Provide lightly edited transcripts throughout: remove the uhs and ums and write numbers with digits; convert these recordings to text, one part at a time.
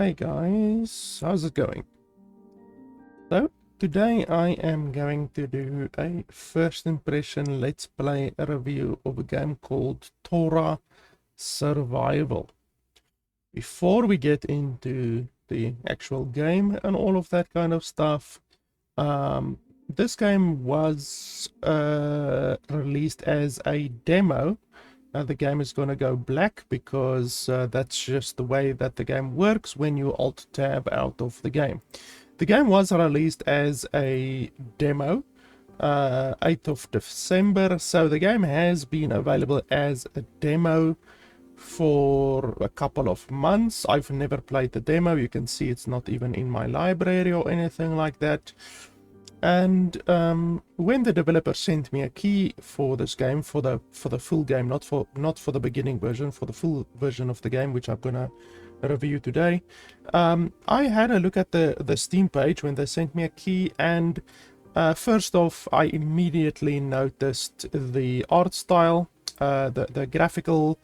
Hey guys, how's it going? So, today I am going to do a first impression let's play review of a game called Taora Survival. Before we get into the actual game and all of that kind of stuff, this game was released as a demo. The game is going to go black because that's just the way that the game works when you alt tab out of the game. The game was released as a demo 8th of December, so the game has been available as a demo for a couple of months. I've never played the demo. You can see it's not even in my library or anything like that. And when the developer sent me a key for this game, for the full game, not for the beginning version, for the full version of the game, which I'm gonna review today, I had a look at the Steam page when they sent me a key, and first off, I immediately noticed the art style, the graphical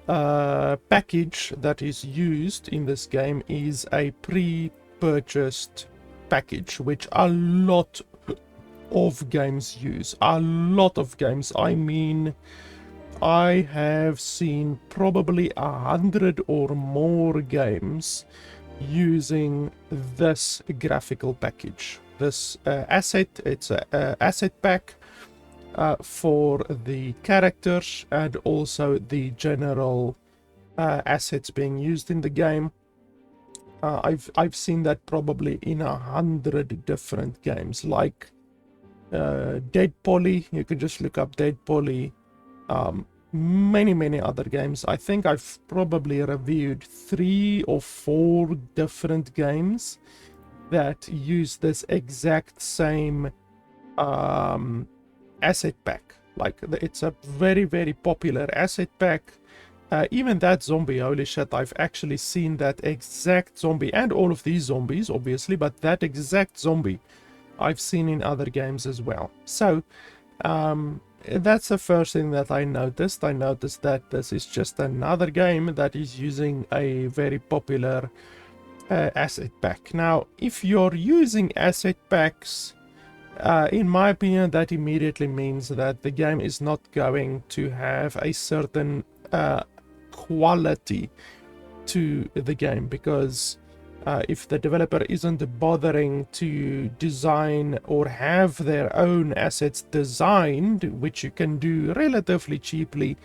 package that is used in this game is a pre-purchased package, which a lot of games use. A lot of games. I mean, I have seen probably 100 or more games using this graphical package. This asset, it's a asset pack for the characters and also the general assets being used in the game. I've seen that probably in 100 different games, like Dead Poly. You can just look up Dead Poly. Many other games. I think I've probably reviewed 3 or 4 different games that use this exact same asset pack. Like, it's a very popular asset pack. Even that zombie, holy shit, I've actually seen that exact zombie, and all of these zombies, obviously, but that exact zombie I've seen in other games as well. So, that's the first thing that I noticed. I noticed that this is just another game that is using a very popular asset pack. Now, if you're using asset packs, in my opinion, that immediately means that the game is not going to have a certain quality to the game, because if the developer isn't bothering to design or have their own assets designed, which you can do relatively cheaply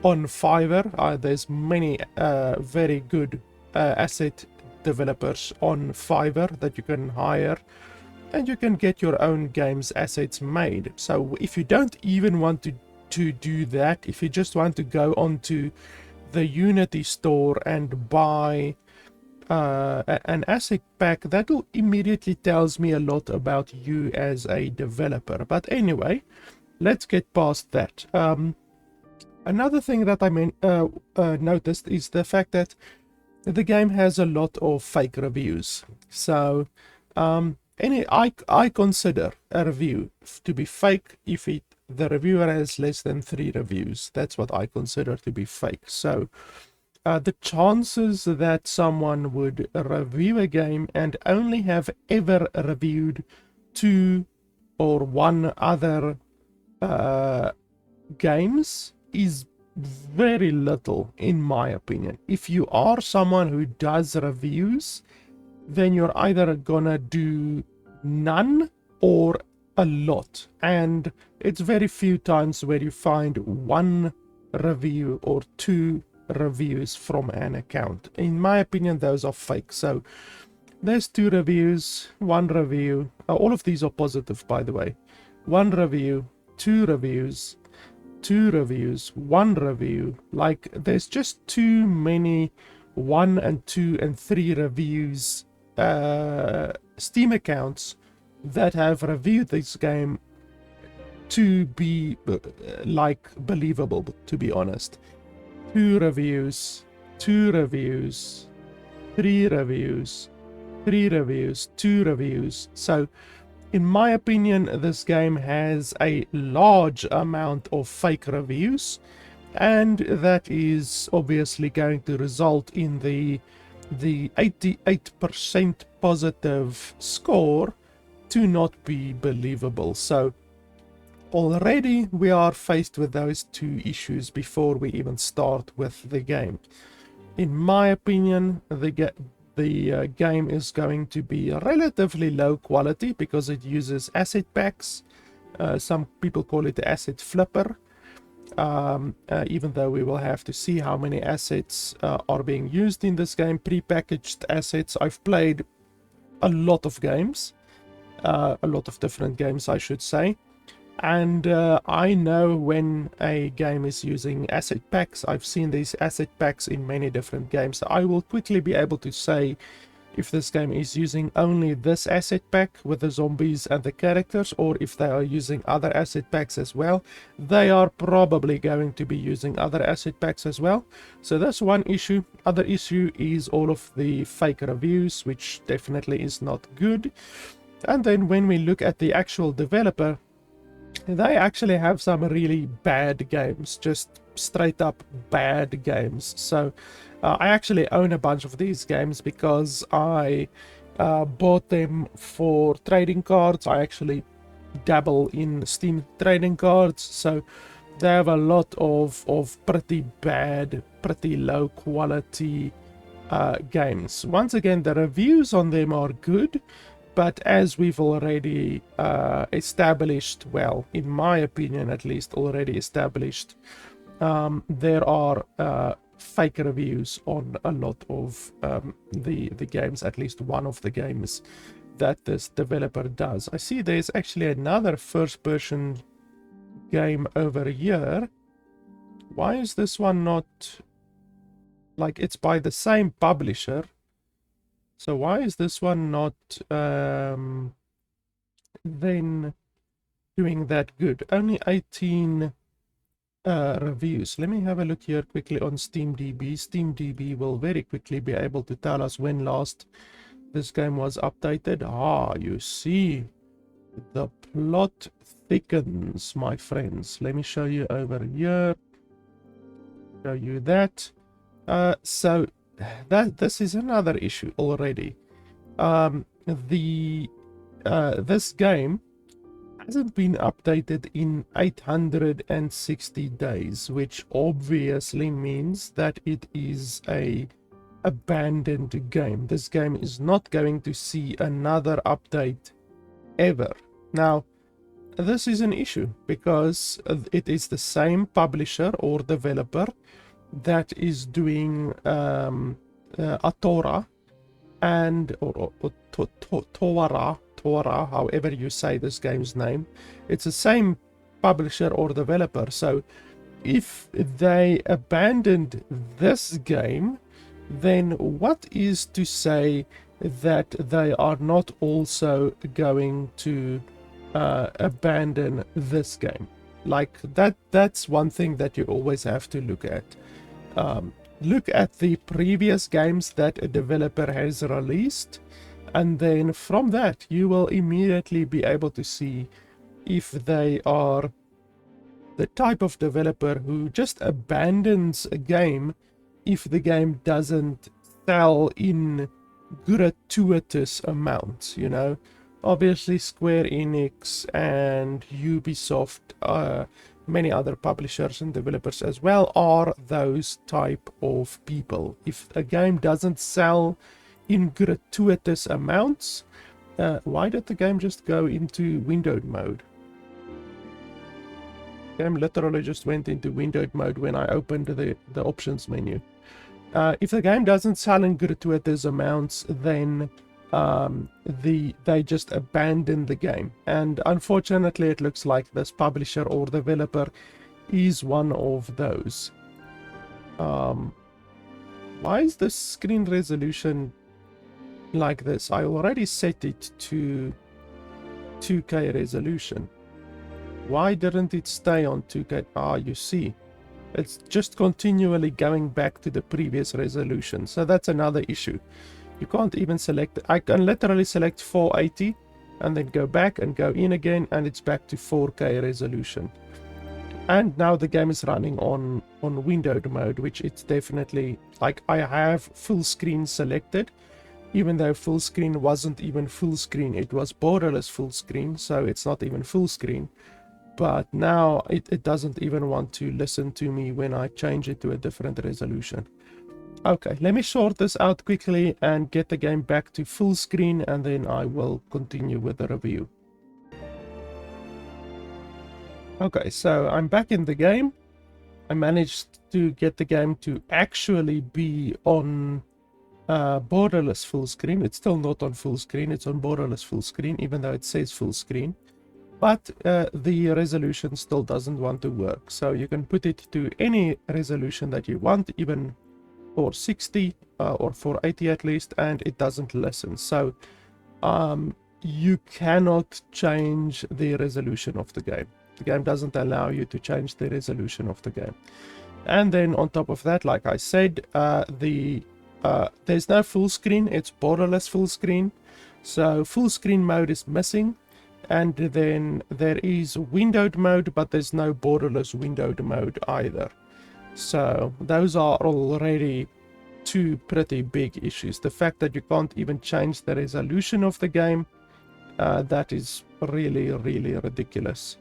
on Fiverr, there's many very good asset developers on Fiverr that you can hire, and you can get your own games assets made. So if you don't even want to do that, if you just want to go onto the Unity store and buy an asset pack, that will immediately tells me a lot about you as a developer. But anyway, let's get past that. Another thing that I noticed is the fact that the game has a lot of fake reviews. So I consider a review to be fake if the reviewer has less than 3 reviews. That's what I consider to be fake. So the chances that someone would review a game and only have ever reviewed 2 or 1 other games is very little, in my opinion. If you are someone who does reviews, then you're either gonna do none or a lot, and it's very few times where you find 1 review or 2 reviews from an account. In my opinion, those are fake. So there's 2 reviews, 1 review, all of these are positive, by the way. 1 review, 2 reviews, 2 reviews, 1 review. Like, there's just too many 1 and 2 and 3 reviews Steam accounts that have reviewed this game to be like believable, to be honest. 2 reviews, 2 reviews, 3 reviews, 3 reviews, 2 reviews. So in my opinion, this game has a large amount of fake reviews, and that is obviously going to result in the the 88% positive score to not be believable. So already we are faced with those two issues before we even start with the game. In my opinion, the game is going to be relatively low quality because it uses asset packs. Some people call it the asset flipper. Even though we will have to see how many assets are being used in this game, pre-packaged assets. I've played a lot of games, a lot of different games I should say, and I know when a game is using asset packs. I've seen these asset packs in many different games, so I will quickly be able to say if this game is using only this asset pack with the zombies and the characters, or if they are using other asset packs as well. They are probably going to be using other asset packs as well. So that's one issue. Other issue is all of the fake reviews, which definitely is not good. And then when we look at the actual developer, they actually have some really bad games, just straight up bad games. So I actually own a bunch of these games because I bought them for trading cards. I actually dabble in Steam trading cards, so they have a lot of pretty bad, pretty low quality games. Once again, the reviews on them are good, but as we've already established, well, in my opinion at least, already established, there are fake reviews on a lot of the games, at least one of the games that this developer does. I see there's actually another first-person game over here. Why is this one not... like, it's by the same publisher. So why is this one not then doing that good? Only 18 reviews. Let me have a look here quickly on SteamDB. SteamDB will very quickly be able to tell us when last this game was updated. Ah, you see, the plot thickens, my friends. Let me show you over here. Show you that. So this is another issue already. This game hasn't been updated in 860 days, which obviously means that it is a abandoned game. This game is not going to see another update ever. Now, this is an issue because it is the same publisher or developer that is doing Taora and Taora, however you say this game's name. It's the same publisher or developer. So if they abandoned this game, then what is to say that they are not also going to abandon this game? Like that's one thing that you always have to look at. Look at the previous games that a developer has released, and then from that you will immediately be able to see if they are the type of developer who just abandons a game if the game doesn't sell in gratuitous amounts, you know. Obviously Square Enix and Ubisoft, many other publishers and developers as well, are those type of people. If a game doesn't sell in gratuitous amounts, why did the game just go into windowed mode? The game literally just went into windowed mode when I opened the options menu. If the game doesn't sell in gratuitous amounts, then they just abandon the game, and unfortunately it looks like this publisher or developer is one of those. Why is the screen resolution like this? I already set it to 2K resolution. Why didn't it stay on 2K? Ah, you see, it's just continually going back to the previous resolution. So that's another issue. You can't even select. I can literally select 480 and then go back and go in again, and it's back to 4K resolution. And now the game is running on windowed mode, which it's definitely, like, I have full screen selected, even though full screen wasn't even full screen. It was borderless full screen, so it's not even full screen. But now it doesn't even want to listen to me when I change it to a different resolution. Okay, let me sort this out quickly and get the game back to full screen, and then I will continue with the review. Okay, so I'm back in the game. I managed to get the game to actually be on borderless full screen. It's still not on full screen. It's on borderless full screen, even though it says full screen. But the resolution still doesn't want to work. So you can put it to any resolution that you want, even for 60 or for 80 at least, and it doesn't listen. So you cannot change the resolution of the game. The game doesn't allow you to change the resolution of the game. And then on top of that, like I said, there's no full screen. It's borderless full screen. So full screen mode is missing. And then there is windowed mode, but there's no borderless windowed mode either. So those are already two pretty big issues. The fact that you can't even change the resolution of the game, that is really, really ridiculous.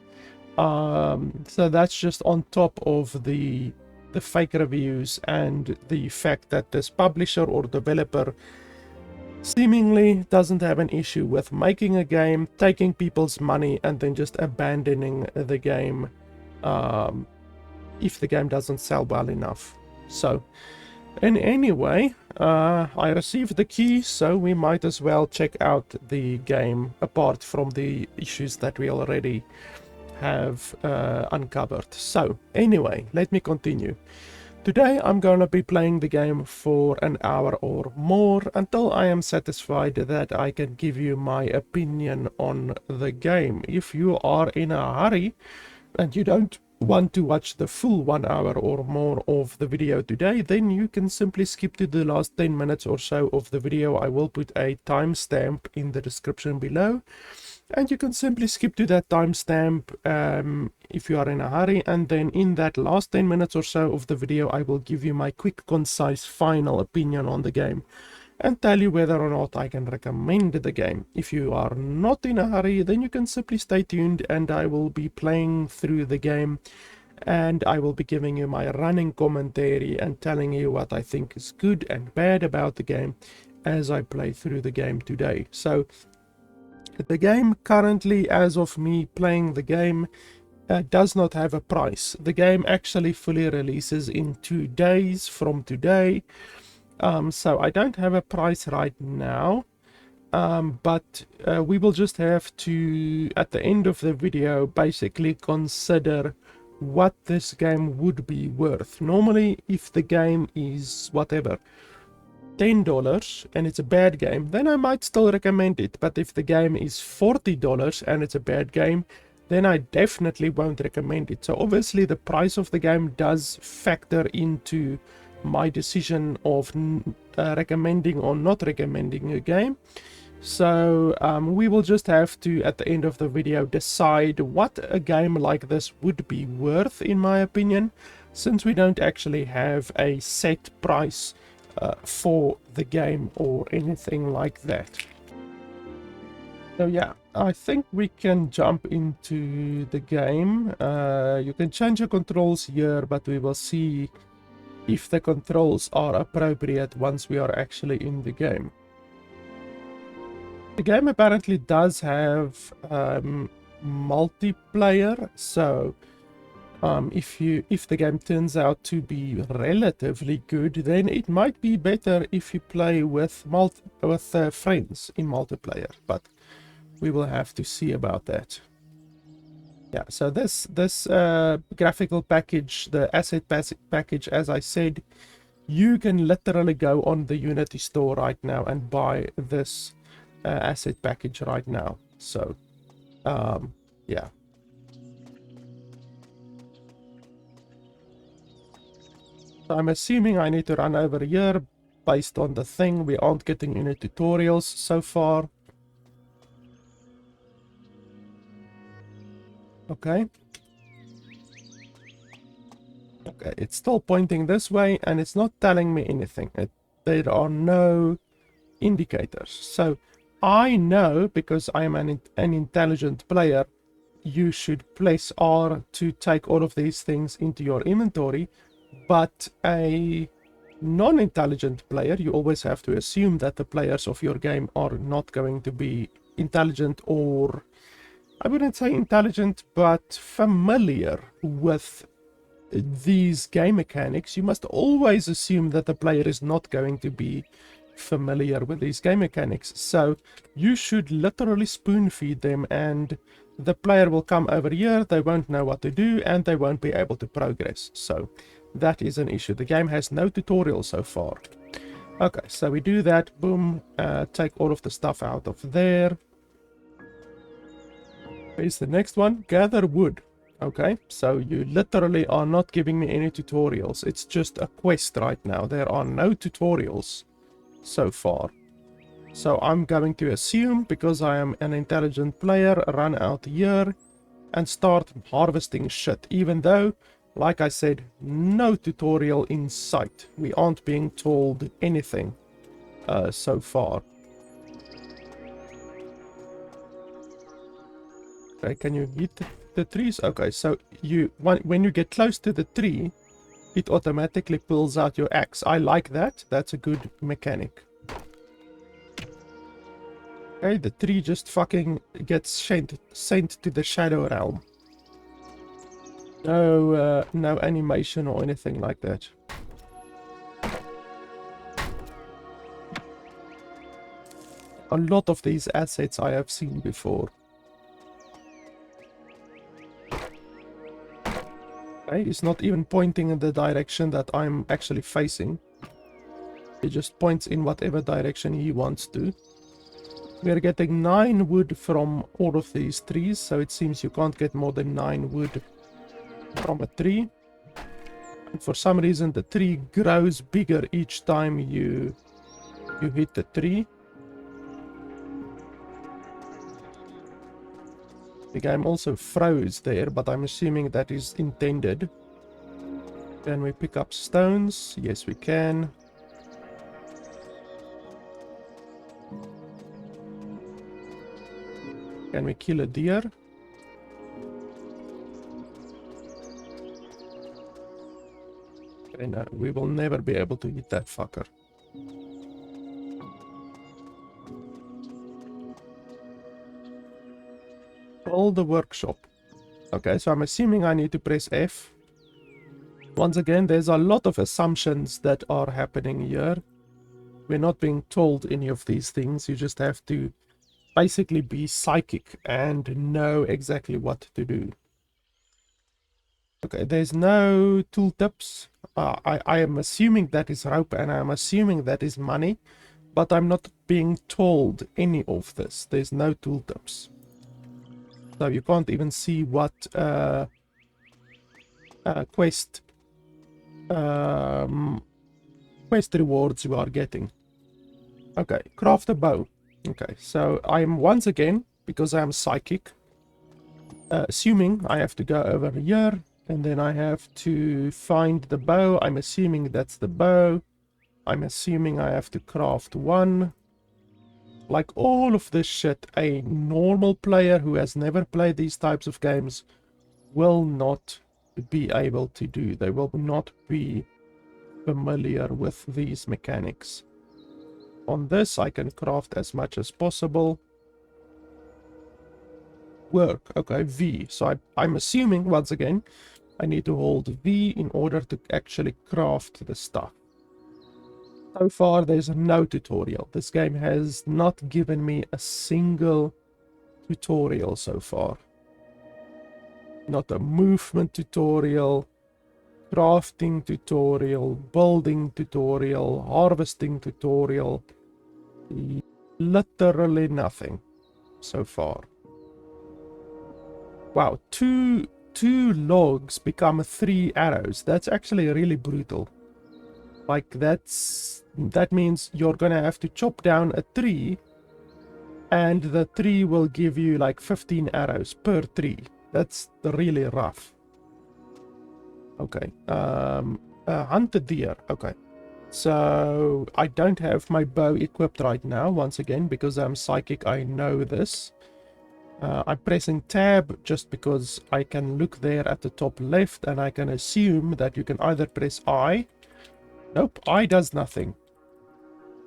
So that's just on top of the fake reviews and the fact that this publisher or developer seemingly doesn't have an issue with making a game, taking people's money, and then just abandoning the game if the game doesn't sell well enough. So, and anyway, I received the key, so we might as well check out the game apart from the issues that we already have uncovered. So, anyway, let me continue. Today I'm going to be playing the game for an hour or more until I am satisfied that I can give you my opinion on the game. If you are in a hurry and you don't want to watch the full 1 hour or more of the video today, then you can simply skip to the last 10 minutes or so of the video. I will put a timestamp in the description below. And you can simply skip to that timestamp if you are in a hurry. And then in that last 10 minutes or so of the video, I will give you my quick, concise, final opinion on the game and tell you whether or not I can recommend the game. If you are not in a hurry, then you can simply stay tuned and I will be playing through the game. And I will be giving you my running commentary and telling you what I think is good and bad about the game as I play through the game today. So, the game currently, as of me playing the game, does not have a price. The game actually fully releases in 2 days from today. So I don't have a price right now. But we will just have to, at the end of the video, basically consider what this game would be worth. Normally, if the game is whatever, $10 and it's a bad game, then I might still recommend it. But if the game is $40 and it's a bad game, then I definitely won't recommend it. So obviously the price of the game does factor into my decision of recommending or not recommending a game. So we will just have to, at the end of the video, decide what a game like this would be worth, in my opinion, since we don't actually have a set price for the game or anything like that. So yeah, I think we can jump into the game. You can change your controls here, but we will see if the controls are appropriate once we are actually in the game. The game apparently does have multiplayer, so if the game turns out to be relatively good, then it might be better if you play with friends in multiplayer, but we will have to see about that. Yeah, so this graphical package, the asset package, as I said, you can literally go on the Unity store right now and buy this asset package right now. So yeah. So I'm assuming I need to run over here based on the thing. We aren't getting any tutorials so far. Okay. Okay, it's still pointing this way and it's not telling me anything. There are no indicators. So I know, because I am an intelligent player, you should press R to take all of these things into your inventory, but a non-intelligent player, you always have to assume that the players of your game are not going to be intelligent, or I wouldn't say intelligent, but familiar with these game mechanics. You must always assume that the player is not going to be familiar with these game mechanics. So you should literally spoon feed them, and the player will come over here, they won't know what to do, and they won't be able to progress. So that is an issue. The game has no tutorial so far. Okay, so we do that, boom, take all of the stuff out of there. Here's the next one, gather wood. Okay, so you literally are not giving me any tutorials. It's just a quest right now. There are no tutorials so far. So I'm going to assume, because I am an intelligent player, run out here and start harvesting shit. Even though, like I said, no tutorial in sight. We aren't being told anything so far. Okay, can you hit the trees? Okay, so when you get close to the tree, it automatically pulls out your axe. I like that. That's a good mechanic. Okay, the tree just fucking gets sent to the shadow realm. No animation or anything like that. A lot of these assets I have seen before. Okay, it's not even pointing in the direction that I'm actually facing. He just points in whatever direction he wants to. We are getting 9 wood from all of these trees, so it seems you can't get more than 9 wood from a tree. And for some reason the tree grows bigger each time you hit the tree. The game also froze there, but I'm assuming that is intended. Can we pick up stones? Yes, we can. Can we kill a deer? Okay, no, we will never be able to hit that fucker. All the workshop. Okay, so I'm assuming I need to press F. Once again, there's a lot of assumptions that are happening here. We're not being told any of these things. You just have to basically be psychic and know exactly what to do. Okay, there's no tooltips. I am assuming that is rope, and I'm assuming that is money, but I'm not being told any of this. There's no tooltips. So you can't even see what quest rewards you are getting. Okay, craft a bow. Okay, so I'm once again, because I'm psychic, assuming I have to go over here, and then I have to find the bow. I'm assuming that's the bow. I'm assuming I have to craft one. Like all of this shit, a normal player who has never played these types of games will not be able to do. They will not be familiar with these mechanics. On this, I can craft as much as possible. Work. Okay, V. So I'm assuming, once again, I need to hold V in order to actually craft the stuff. So far, there's no tutorial. This game has not given me a single tutorial so far. Not a movement tutorial, crafting tutorial, building tutorial, harvesting tutorial. Literally nothing so far. Wow, two logs become 3 arrows. That's actually really brutal. Like that means you're gonna have to chop down a tree, and the tree will give you like 15 arrows per tree. That's really rough. Okay. Hunt the deer. Okay. So I don't have my bow equipped right now, once again, because I'm psychic. I know this. I'm pressing tab just because I can look there at the top left, and I can assume that you can either press I. Nope, I does nothing.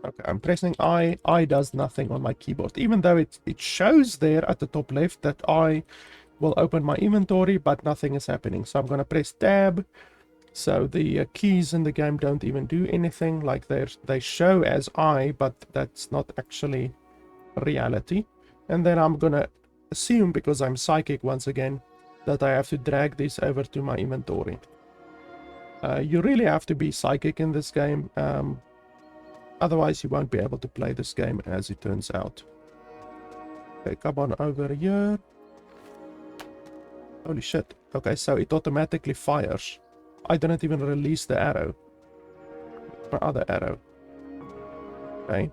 Okay, I'm pressing I. I does nothing on my keyboard, even though it shows there at the top left that I will open my inventory, but nothing is happening. So I'm going to press tab. So the keys in the game don't even do anything. Like they show as I, but that's not actually reality. And then I'm going to assume, because I'm psychic once again, that I have to drag this over to my inventory. You really have to be psychic in this game. Otherwise, you won't be able to play this game, as it turns out. Okay, come on over here. Holy shit. Okay, so it automatically fires. I didn't even release the arrow. My other arrow. Okay.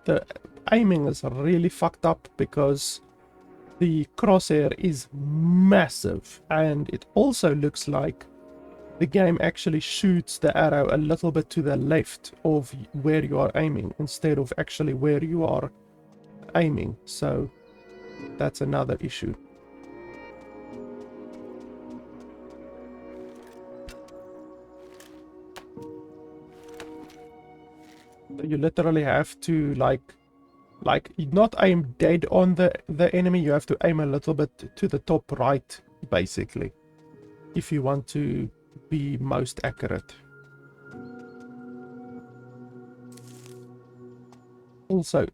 The aiming is really fucked up because the crosshair is massive, and it also looks like the game actually shoots the arrow a little bit to the left of where you are aiming instead of actually where you are aiming. So that's another issue. You literally have to like not aim dead on the enemy. You have to aim a little bit to the top right, basically, if you want to be most accurate. Also,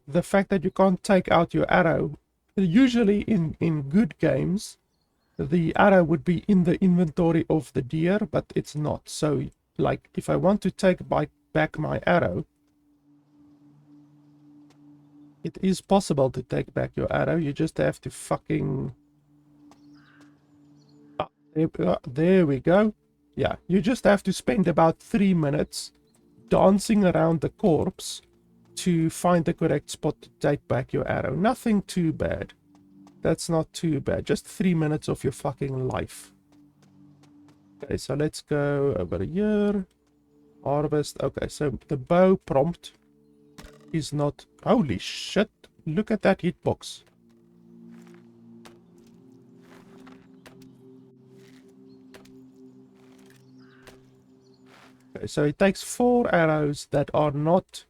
the fact that you can't take out your arrow, usually in good games, the arrow would be in the inventory of the deer, but it's not. So, like, if I want to take back my arrow, it is possible to take back your arrow. You just have to fucking... there we go. Yeah, you just have to spend about 3 minutes dancing around the corpse to find the correct spot to take back your arrow. Nothing too bad. That's not too bad. Just 3 minutes of your fucking life. Okay, so let's go over here. Harvest. Okay, so the bow prompt is not... Holy shit. Look at that hitbox. Okay, so it takes 4 arrows that are not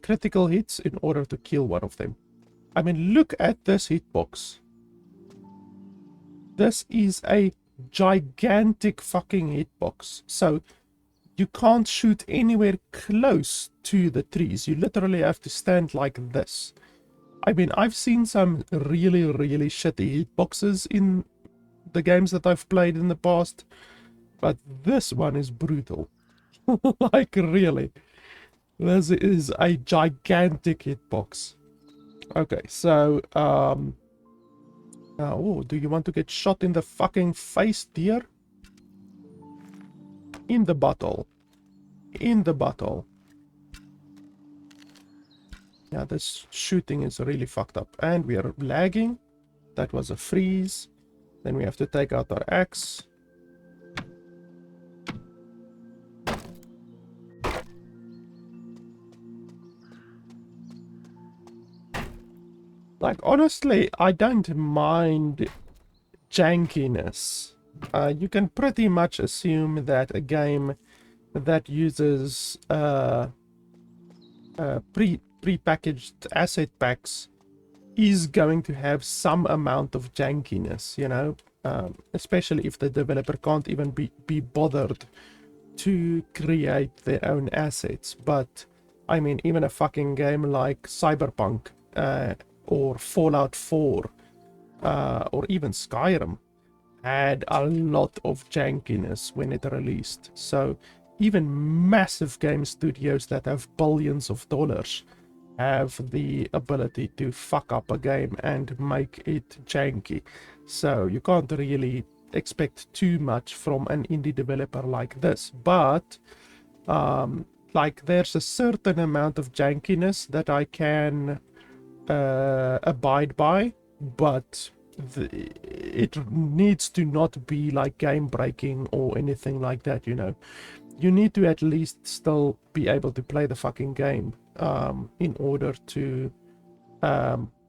critical hits in order to kill one of them. I mean, look at this hitbox. This is a gigantic fucking hitbox. So you can't shoot anywhere close to the trees. You literally have to stand like this. I mean, I've seen some really, really shitty hitboxes in the games that I've played in the past, but this one is brutal. Like, really. This is a gigantic hitbox. Okay, so, oh, do you want to get shot in the fucking face, dear? In the bottle. In the bottle. Yeah, this shooting is really fucked up. And we are lagging. That was a freeze. Then we have to take out our axe. Like, honestly, I don't mind jankiness. You can pretty much assume that a game that uses pre-packaged asset packs is going to have some amount of jankiness, you know, especially if the developer can't even be bothered to create their own assets. But I mean, even a fucking game like Cyberpunk or Fallout 4 or even Skyrim had a lot of jankiness when it released. So even massive game studios that have billions of dollars have the ability to fuck up a game and make it janky. So you can't really expect too much from an indie developer like this. But like there's a certain amount of jankiness that I can abide by, but it needs to not be like game breaking or anything like that, you know. You need to at least still be able to play the fucking game in order to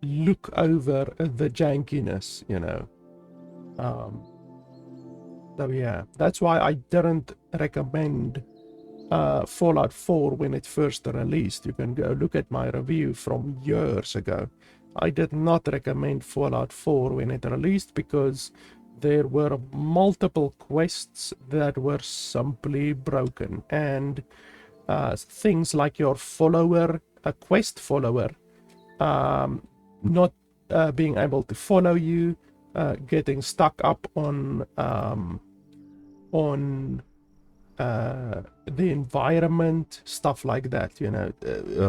look over the jankiness, you know. So yeah, that's why I didn't recommend Fallout 4 when it first released. You can go look at my review from years ago. I did not recommend Fallout 4 when it released because there were multiple quests that were simply broken, and things like your follower, a quest follower, not being able to follow you, getting stuck up on the environment, stuff like that, you know,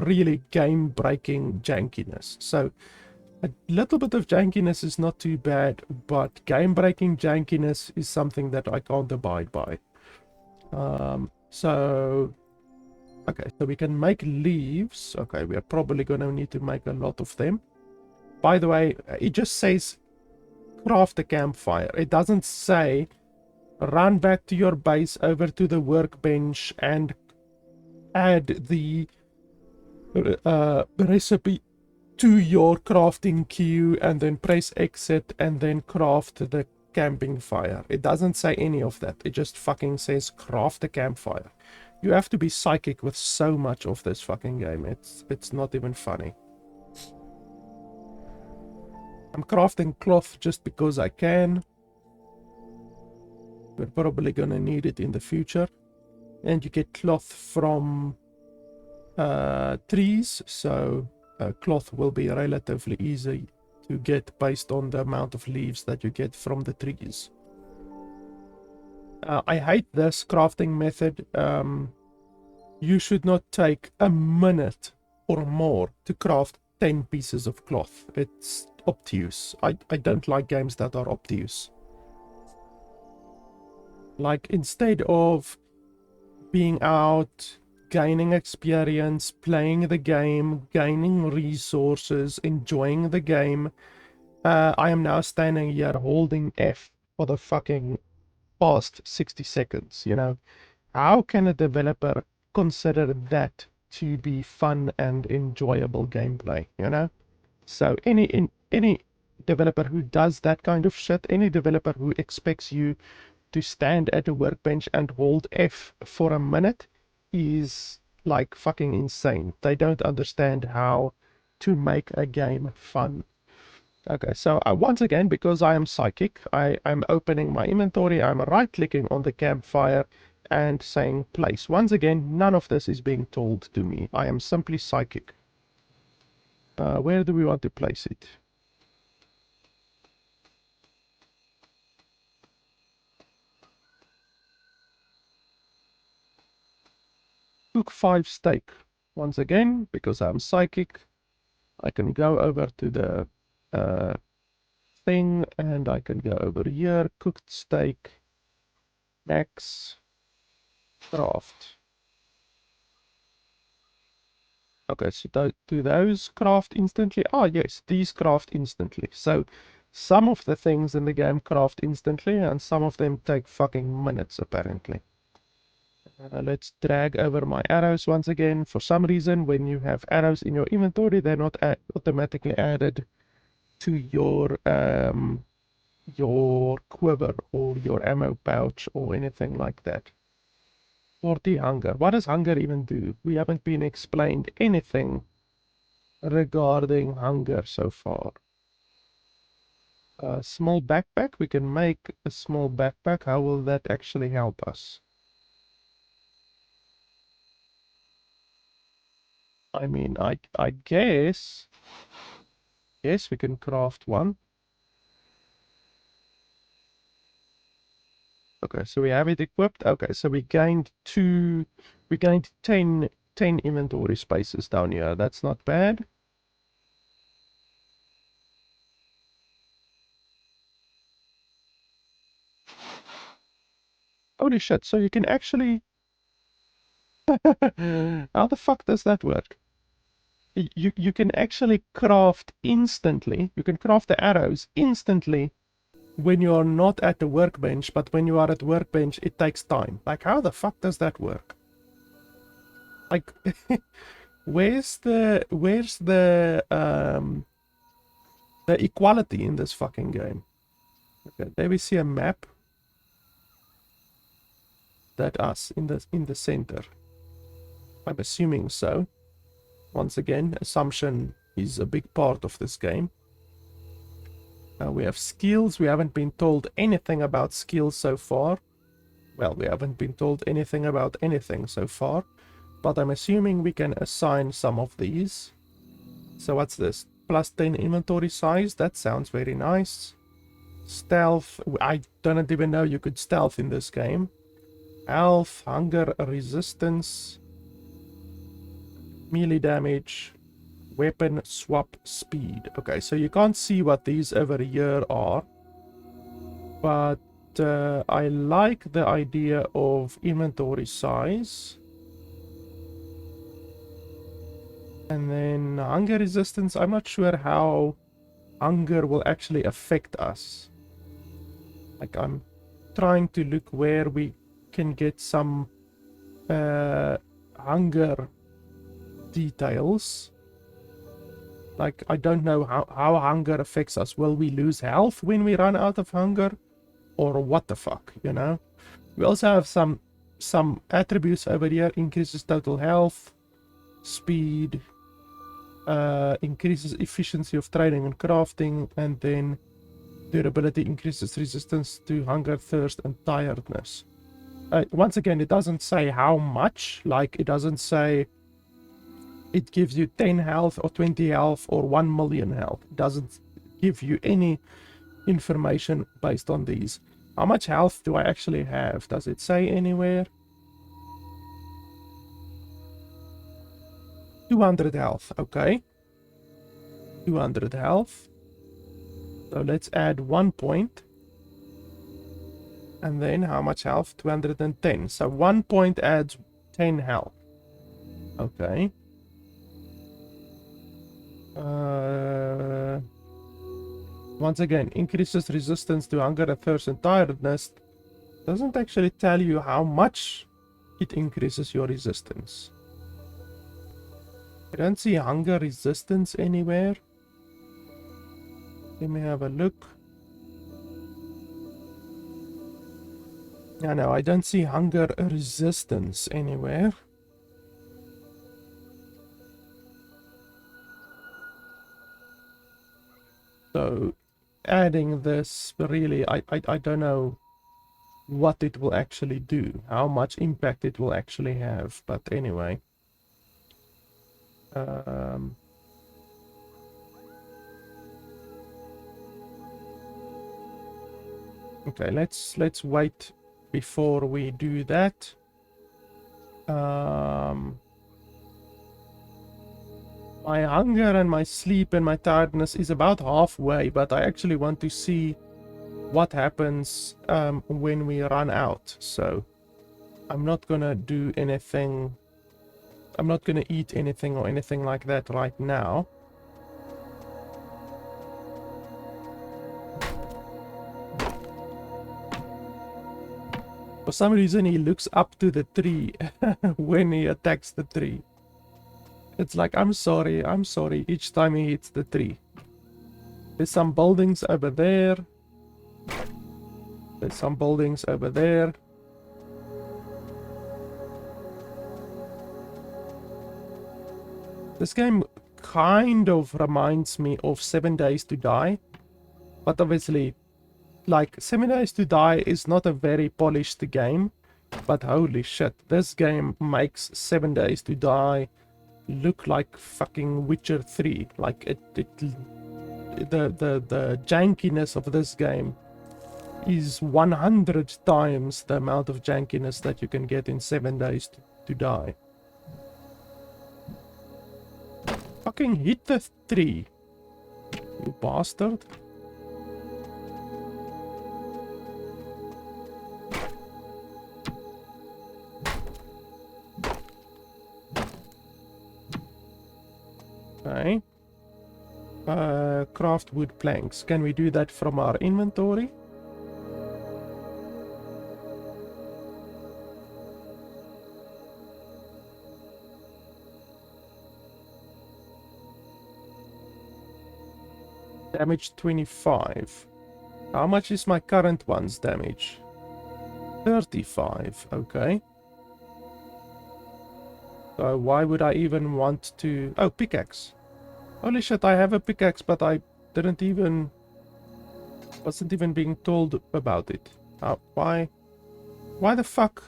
really game breaking jankiness. So a little bit of jankiness is not too bad, but game breaking jankiness is something that I can't abide by. So okay, so we can make leaves. Okay, we are probably going to need to make a lot of them. By the way, it just says craft a campfire. It doesn't say run back to your base over to the workbench and add the recipe to your crafting queue and then press exit and then craft the camping fire. It doesn't say any of that. It just fucking says craft a campfire. You have to be psychic with so much of this fucking game. It's not even funny. I'm crafting cloth just because I can. We're probably gonna need it in the future. And you get cloth from trees, so cloth will be relatively easy to get based on the amount of leaves that you get from the trees. I hate this crafting method. You should not take a minute or more to craft 10 pieces of cloth. It's obtuse. I don't like games that are obtuse. Like, instead of being out, gaining experience, playing the game, gaining resources, enjoying the game, I am now standing here holding F for the fucking past 60 seconds, you know? How can a developer consider that to be fun and enjoyable gameplay, you know? So any developer who does that kind of shit, any developer who expects you to stand at a workbench and hold F for a minute is like fucking insane. They don't understand how to make a game fun. Okay, so once again, because I am psychic, I'm opening my inventory, I'm right-clicking on the campfire and saying place. Once again, none of this is being told to me. I am simply psychic. Where do we want to place it? Cook 5 steak. Once again, because I'm psychic, I can go over to the thing and I can go over here, cooked steak, max, craft. Okay, so do those craft instantly? Ah, yes, these craft instantly. So some of the things in the game craft instantly and some of them take fucking minutes apparently. Let's drag over my arrows once again. For some reason, when you have arrows in your inventory, they're not automatically added to your quiver or your ammo pouch or anything like that. 40 hunger. What does hunger even do? We haven't been explained anything regarding hunger so far. A small backpack. We can make a small backpack. How will that actually help us? I mean, I guess. Yes, we can craft one. Okay, so we have it equipped. Okay, so we gained 10 inventory spaces down here. That's not bad. Holy shit, so you can actually How the fuck does that work? You can actually craft instantly. You can craft the arrows instantly when you are not at the workbench, but when you are at workbench, it takes time. Like, how the fuck does that work? Like, where's the equality in this fucking game? Okay, there we see a map. That us in the center. I'm assuming so. Once again, assumption is a big part of this game. We have skills. We haven't been told anything about skills so far. Well, we haven't been told anything about anything so far. But I'm assuming we can assign some of these. So what's this? Plus 10 inventory size. That sounds very nice. Stealth. I don't even know you could stealth in this game. Health, hunger, resistance, melee damage, weapon swap speed. Okay, so you can't see what these over here are, but I like the idea of inventory size. And then hunger resistance. I'm not sure how hunger will actually affect us. Like, I'm trying to look where we can get some hunger details. Like, I don't know how hunger affects us. Will we lose health when we run out of hunger? Or what the fuck, you know? We also have some attributes over here. Increases total health, speed, increases efficiency of trading and crafting, and then durability increases resistance to hunger, thirst, and tiredness. Once again, it doesn't say how much. Like, it doesn't say it gives you 10 health or 20 health or 1 million health. It doesn't give you any information based on these. How much health do I actually have? Does it say anywhere? 200 health. Okay. 200 health. So let's add 1 point. And then how much health? 210. So 1 point adds 10 health. Okay. Once again, increases resistance to hunger, thirst, and tiredness. Doesn't actually tell you how much it increases your resistance. I don't see hunger resistance anywhere. Let me have a look. Yeah, no, I don't see hunger resistance anywhere. So adding this, really, I don't know what it will actually do, how much impact it will actually have, but anyway. Okay, let's wait before we do that. My hunger and my sleep and my tiredness is about halfway, but I actually want to see what happens when we run out. So I'm not gonna do anything. I'm not gonna eat anything or anything like that right now. For some reason he looks up to the tree when he attacks the tree. It's like, I'm sorry, each time he hits the tree. There's some buildings over there. There's some buildings over there. This game kind of reminds me of 7 Days to Die. But obviously, like, 7 Days to Die is not a very polished game. But holy shit, this game makes 7 Days to Die look like fucking Witcher 3. Like, the jankiness of this game is 100 times the amount of jankiness that you can get in 7 Days to Die. Fucking hit the tree, you bastard. Craft wood planks. Can we do that from our inventory? Damage 25. How much is my current one's damage? 35. Okay. So why would I even want to... Oh, pickaxe. Holy shit, I have a pickaxe, but I didn't even... wasn't even being told about it. Why? Why the fuck?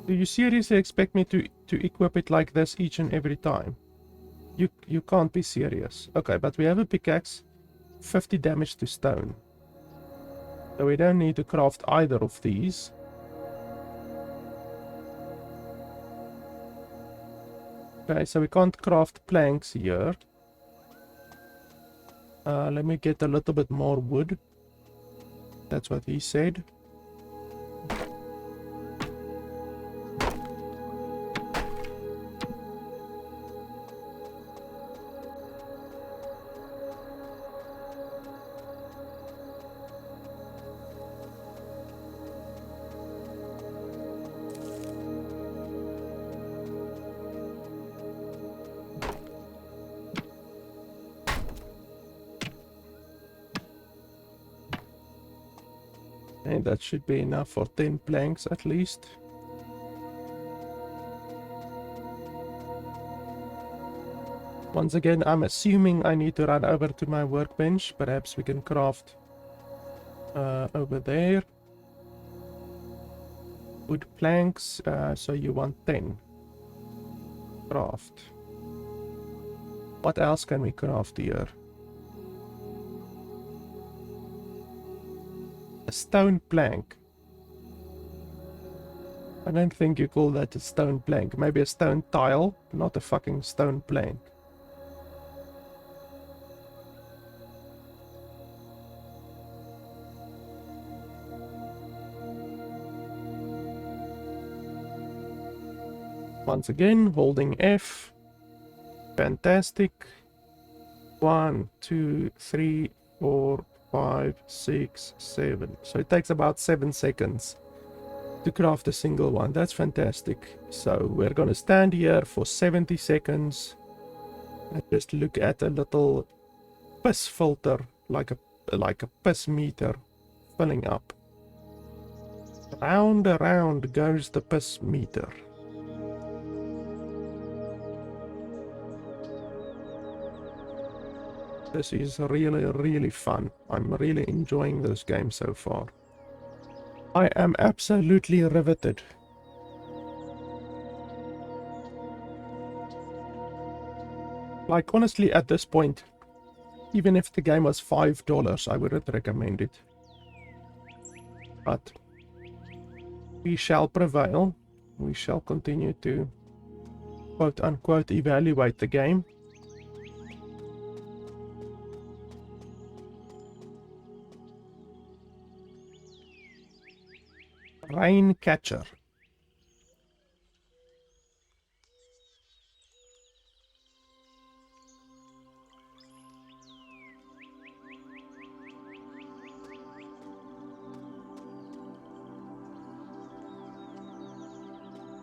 Do you seriously expect me to equip it like this each and every time? You can't be serious. Okay, but we have a pickaxe. 50 damage to stone. So we don't need to craft either of these. Okay, so we can't craft planks here. Let me get a little bit more wood. That's what he said. And that should be enough for 10 planks at least. Once again, I'm assuming I need to run over to my workbench. Perhaps we can craft over there. Wood planks, so you want 10. Craft. What else can we craft here? A stone plank. I don't think you call that a stone plank. Maybe a stone tile, not a fucking stone plank. Once again, holding F. Fantastic. 1, 2, 3, 4, 5, 6, 7. So it takes about 7 seconds to craft a single one. That's fantastic. So we're gonna stand here for 70 seconds and just look at a little piss filter, like a piss meter filling up. Round around goes the piss meter. This is really, really fun. I'm really enjoying this game so far. I am absolutely riveted. Like, honestly, at this point, even if the game was $5, I wouldn't recommend it. But we shall prevail. We shall continue to, quote-unquote, evaluate the game. Rain catcher.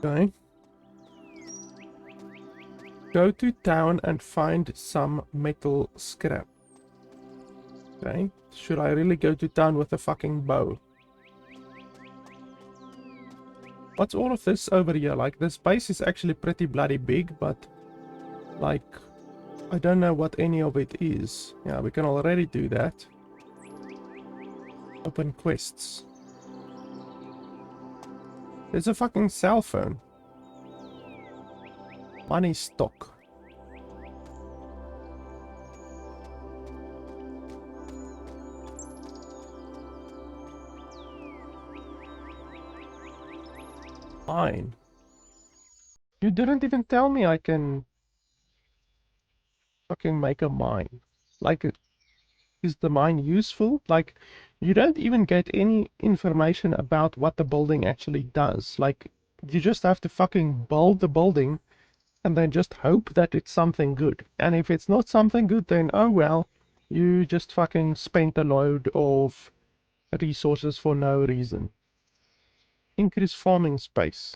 Okay. Go to town and find some metal scrap. Okay. Should I really go to town with a fucking bow? What's all of this over here? Like, this base is actually pretty bloody big, but like, I don't know what any of it is. Yeah, we can already do that. Open quests. There's a fucking cell phone. Money stock. Mine. You didn't even tell me I can fucking make a mine. Like, is the mine useful? Like, you don't even get any information about what the building actually does. Like, you just have to fucking build the building and then just hope that it's something good. And if it's not something good, then oh well, you just fucking spent a load of resources for no reason. Increase farming space.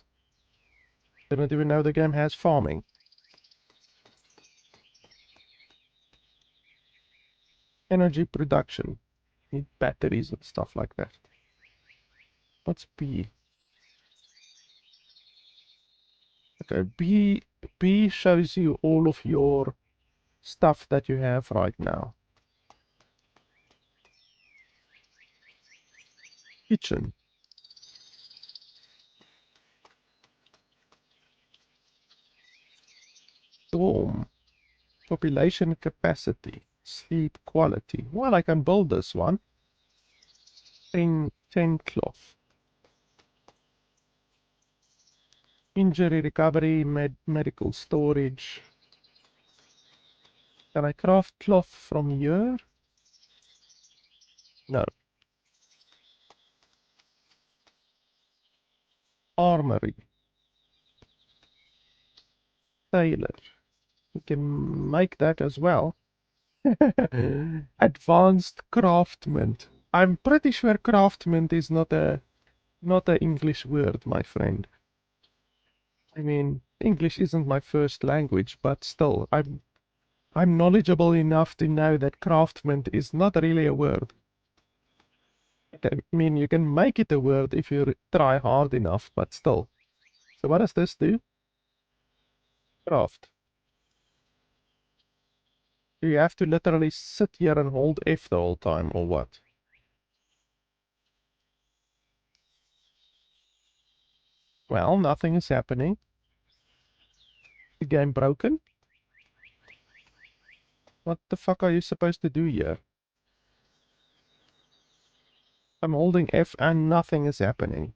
Didn't even know the game has farming. Energy production. Need batteries and stuff like that. What's B? Okay, B shows you all of your stuff that you have right now. Kitchen. Dorm. Population capacity. Sleep quality. Well, I can build this one. 10 cloth. Injury recovery, medical storage. Can I craft cloth from here? No. Armory. Tailor. We can make that as well. Advanced craftsman. I'm pretty sure craftsman is not a English word, my friend. I mean, English isn't my first language, but still, I'm knowledgeable enough to know that craftsman is not really a word. I mean, you can make it a word if you try hard enough, but still. So what does this do? Craft. Do you have to literally sit here and hold F the whole time, or what? Well, nothing is happening. The game broken? What the fuck are you supposed to do here? I'm holding F and nothing is happening.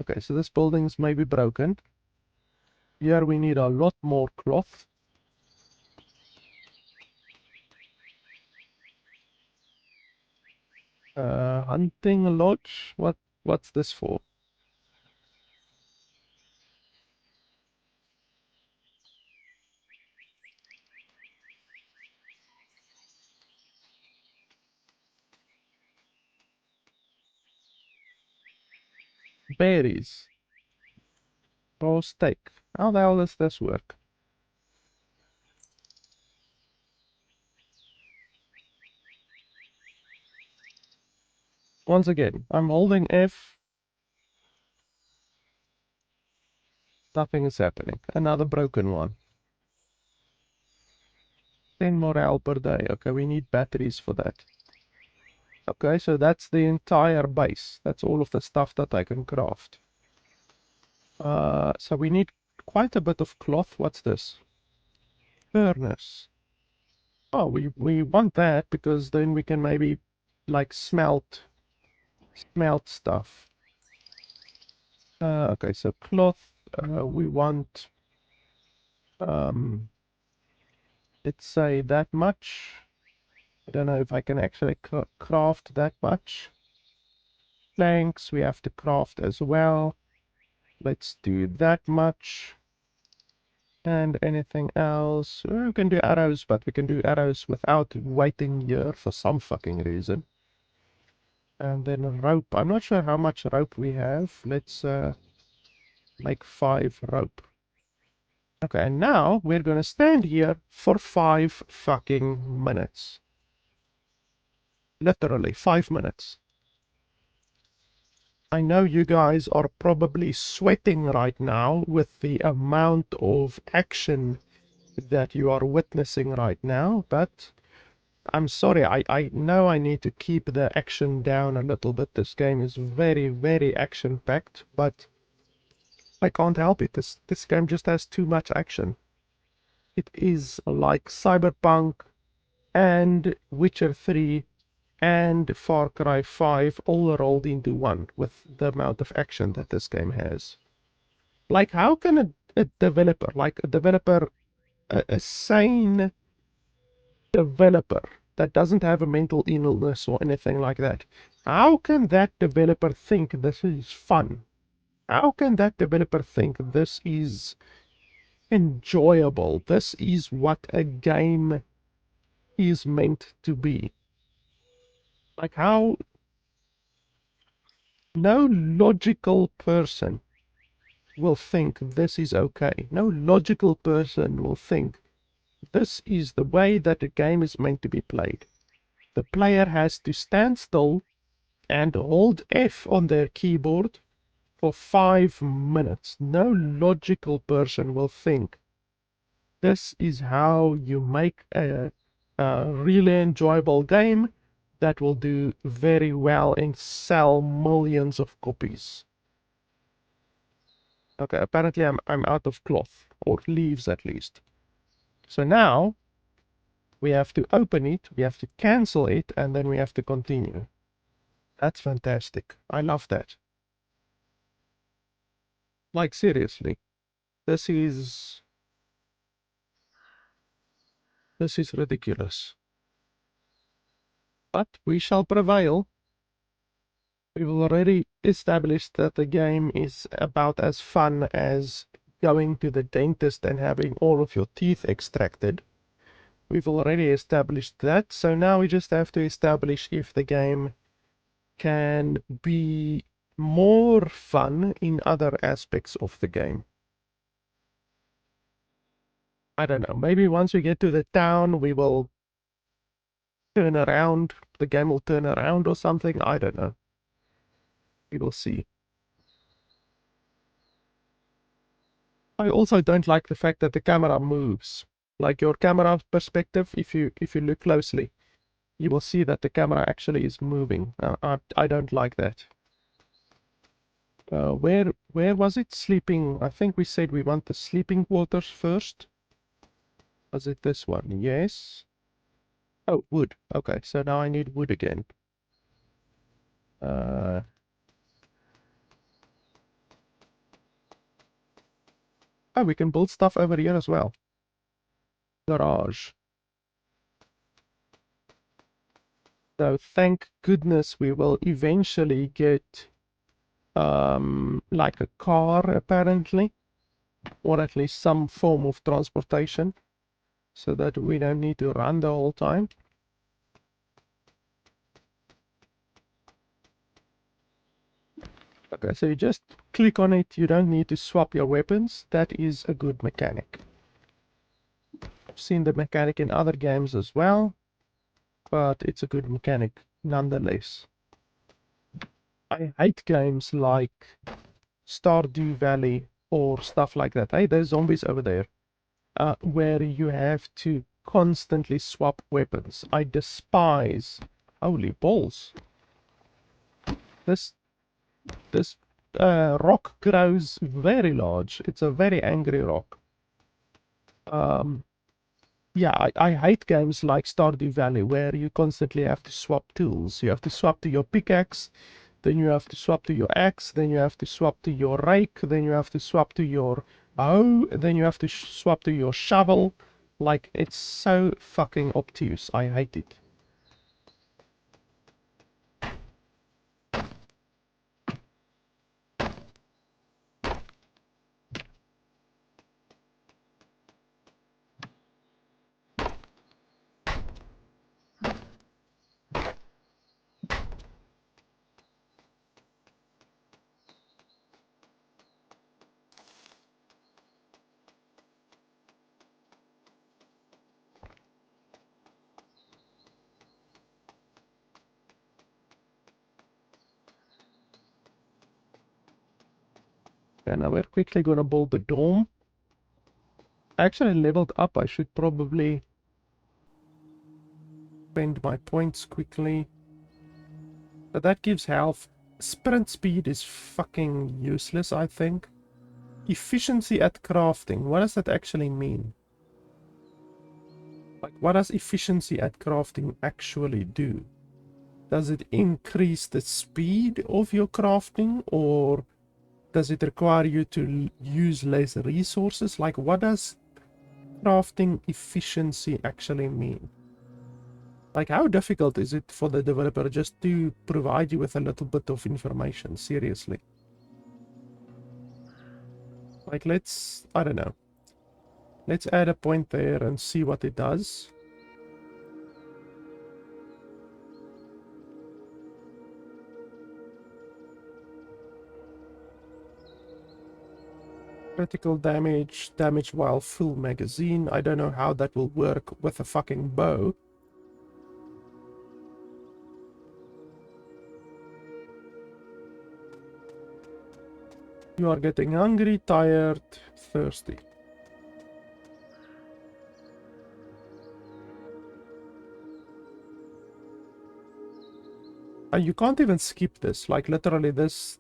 Okay, so this building is maybe broken. Here we need a lot more cloth. Hunting lodge? What's this for? Berries. Raw steak. How the hell does this work? Once again, I'm holding F. Nothing is happening. Another broken one. 10 morale per day. Okay, we need batteries for that. Okay, so that's the entire base. That's all of the stuff that I can craft. So we need quite a bit of cloth. What's this? Furnace. Oh, we want that because then we can maybe like smelt stuff. Okay, so cloth. We want um, let's say that much. I don't know if I can actually craft that much. Planks we have to craft as well. Let's do that much. And anything else? We can do arrows, but we can do arrows without waiting here for some fucking reason. And then rope. I'm not sure how much rope we have. Let's make 5 rope. Okay, and now we're gonna stand here for 5 fucking minutes. Literally 5 minutes. I know you guys are probably sweating right now with the amount of action that you are witnessing right now, but I'm sorry, I know I need to keep the action down a little bit. This game is very, very action-packed, but I can't help it. This game just has too much action. It is like Cyberpunk and Witcher 3 and Far Cry 5 all rolled into one with the amount of action that this game has. Like, how can a developer, like a sane developer that doesn't have a mental illness or anything like that, how can that developer think this is fun? How can that developer think this is enjoyable. This is what a game is meant to be. Like how no logical person will think this is okay. No logical person will think this is the way that a game is meant to be played. The player has to stand still and hold F on their keyboard for 5 minutes. No logical person will think this is how you make a really enjoyable game that will do very well and sell millions of copies. Okay, apparently I'm out of cloth, or leaves at least. So now we have to open it, we have to cancel it, and then we have to continue. That's fantastic. I love that. Like seriously, this is ridiculous. But we shall prevail. We've already established that the game is about as fun as going to the dentist and having all of your teeth extracted. We've already established that, so now we just have to establish if the game can be more fun in other aspects of the game. I don't know, maybe once we get to the town we will turn around, the game will turn around or something, I don't know. We will see. I also don't like the fact that the camera moves. Like your camera perspective, if you look closely, you will see that the camera actually is moving. I don't like that. Where was it? Sleeping. I think we said we want the sleeping quarters first. Was it this one? Yes. Oh, wood. Okay, so now I need wood again. Oh, we can build stuff over here as well. Garage. So thank goodness we will eventually get like a car apparently, or at least some form of transportation, so that we don't need to run the whole time. Okay, so you just click on it, you don't need to swap your weapons. That is a good mechanic. I've seen the mechanic in other games as well, but it's a good mechanic nonetheless. I hate games like Stardew Valley or stuff like that. Hey, there's zombies over there. Where you have to constantly swap weapons. I despise. Holy balls! This rock grows very large. It's a very angry rock. Yeah, I hate games like Stardew Valley where you constantly have to swap tools. You have to swap to your pickaxe, then you have to swap to your axe, then you have to swap to your rake, then you have to swap to your bow, then you have to swap to your shovel. Like, it's so fucking obtuse. I hate it. And now we're quickly gonna build the dome. I actually leveled up. I should probably spend my points quickly. But that gives health. Sprint speed is fucking useless, I think. Efficiency at crafting. What does that actually mean? Like, what does efficiency at crafting actually do? Does it increase the speed of your crafting, or does it require you to use less resources? Like, what does crafting efficiency actually mean? Like, how difficult is it for the developer just to provide you with a little bit of information? Seriously. Like, let's, I don't know. Let's add a point there and see what it does. Critical damage, damage while full magazine. I don't know how that will work with a fucking bow. You are getting hungry, tired, thirsty. You can't even skip this. Like literally this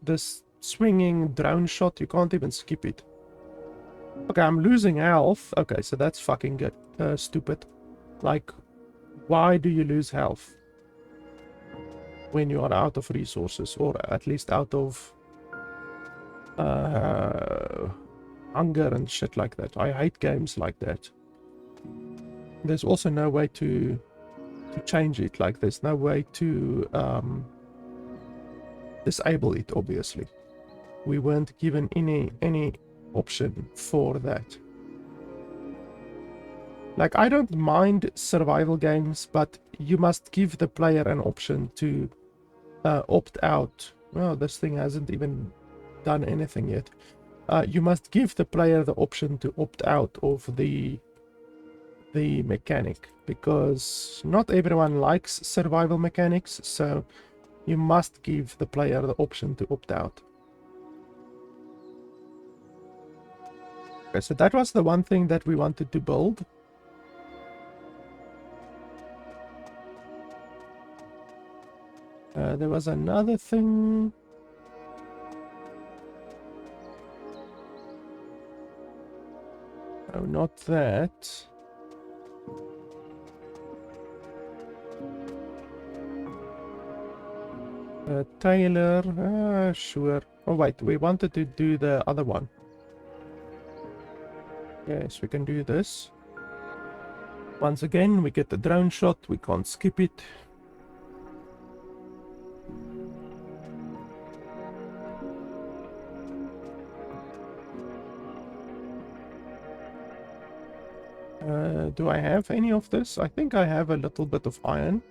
swinging drone shot, you can't even skip it. Okay, I'm losing health. Okay, so that's fucking good. Stupid. Like, why do you lose health when you are out of resources, or at least out of hunger and shit like that? I hate games like that. There's also no way to change it. Like, there's no way to disable it. Obviously, we weren't given any option for that. Like, I don't mind survival games, but you must give the player an option to opt out. Well, this thing hasn't even done anything yet. You must give the player the option to opt out of the mechanic, because not everyone likes survival mechanics, so you must give the player the option to opt out. Okay, so that was the one thing that we wanted to build. There was another thing. Oh, not that. Taylor, sure. Oh wait, we wanted to do the other one. Yes, we can do this. Once again, we get the drone shot, we can't skip it. Do I have any of this? I think I have a little bit of iron.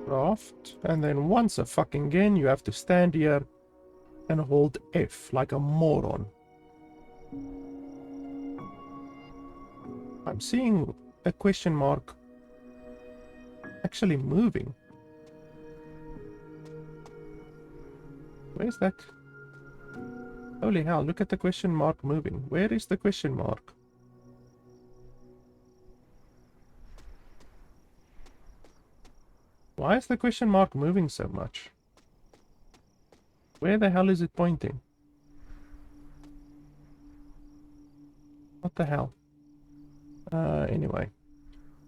Craft. And then once a fucking again, you have to stand here and hold F like a moron. I'm seeing a question mark actually moving. Where's that? Holy hell, look at the question mark moving. Where is the question mark? Why is the question mark moving so much? Where the hell is it pointing? What the hell? Anyway.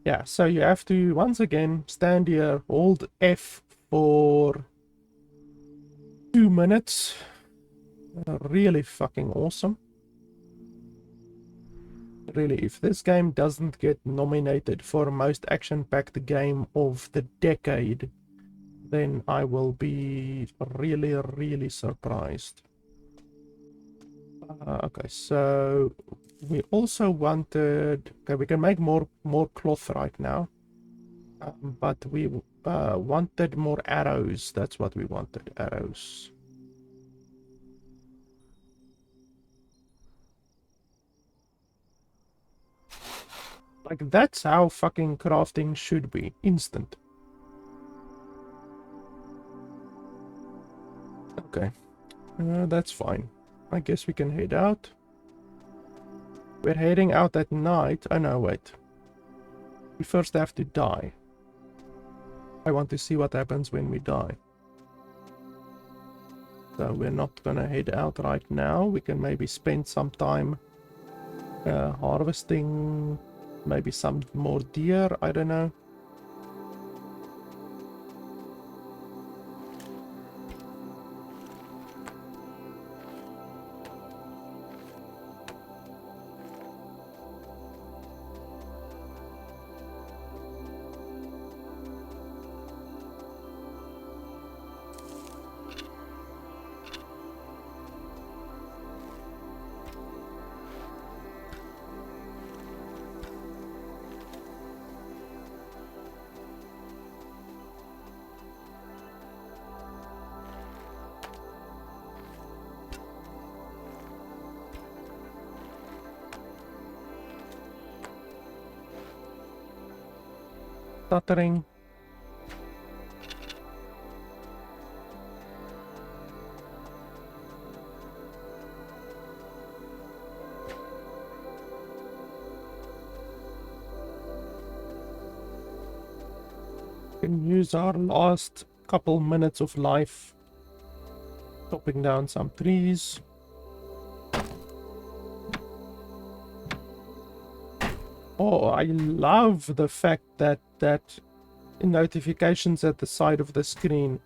Yeah, so you have to, once again, stand here, hold F for 2 minutes. Really fucking awesome. Really, if this game doesn't get nominated for most action-packed game of the decade, then I will be really, really surprised. Okay, so we also wanted... Okay, we can make more cloth right now. But we wanted more arrows. That's what we wanted, arrows. Like, that's how fucking crafting should be. Instant. Okay. That's fine. I guess we can head out. We're heading out at night. Oh no, wait. We first have to die. I want to see what happens when we die. So we're not gonna head out right now. We can maybe spend some time harvesting maybe some more deer. I don't know. stuttering. Can use our last couple minutes of life chopping down some trees. Oh, I love the fact that notifications at the side of the screen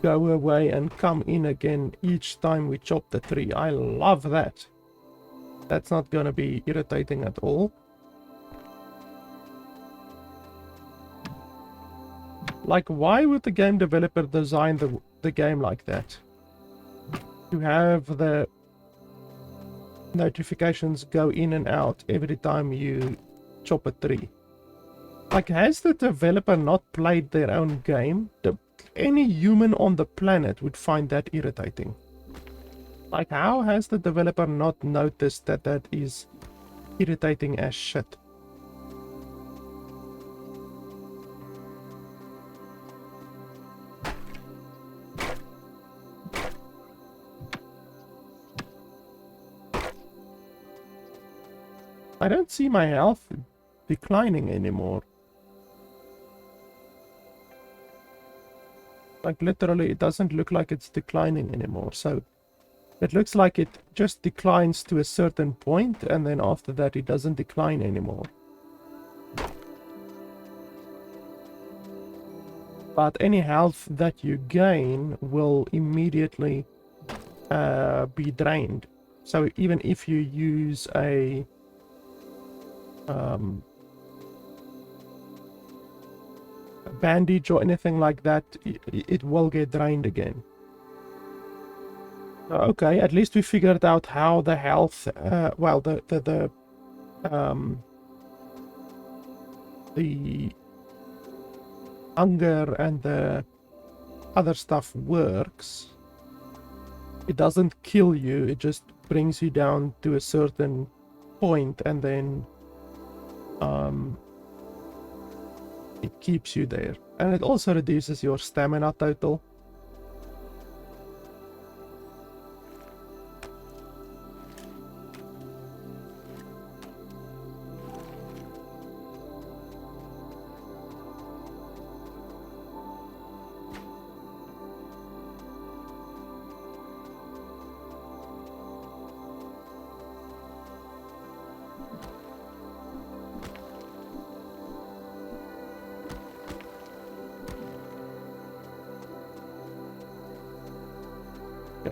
go away and come in again each time we chop the tree. I love that. That's not gonna be irritating at all. Like, why would the game developer design the game like that? To have the notifications go in and out every time you chop a tree. Like, has the developer not played their own game? Any human on the planet would find that irritating. Like, how has the developer not noticed that that is irritating as shit? I don't see my health declining anymore. Like, literally, it doesn't look like it's declining anymore. So it looks like it just declines to a certain point, and then after that it doesn't decline anymore. But any health that you gain will immediately be drained. So even if you use a bandage or anything like that, it will get drained again. Okay, at least we figured out how the health, well, the hunger and the other stuff works. It doesn't kill you, it just brings you down to a certain point, and then it keeps you there. And it also reduces your stamina total.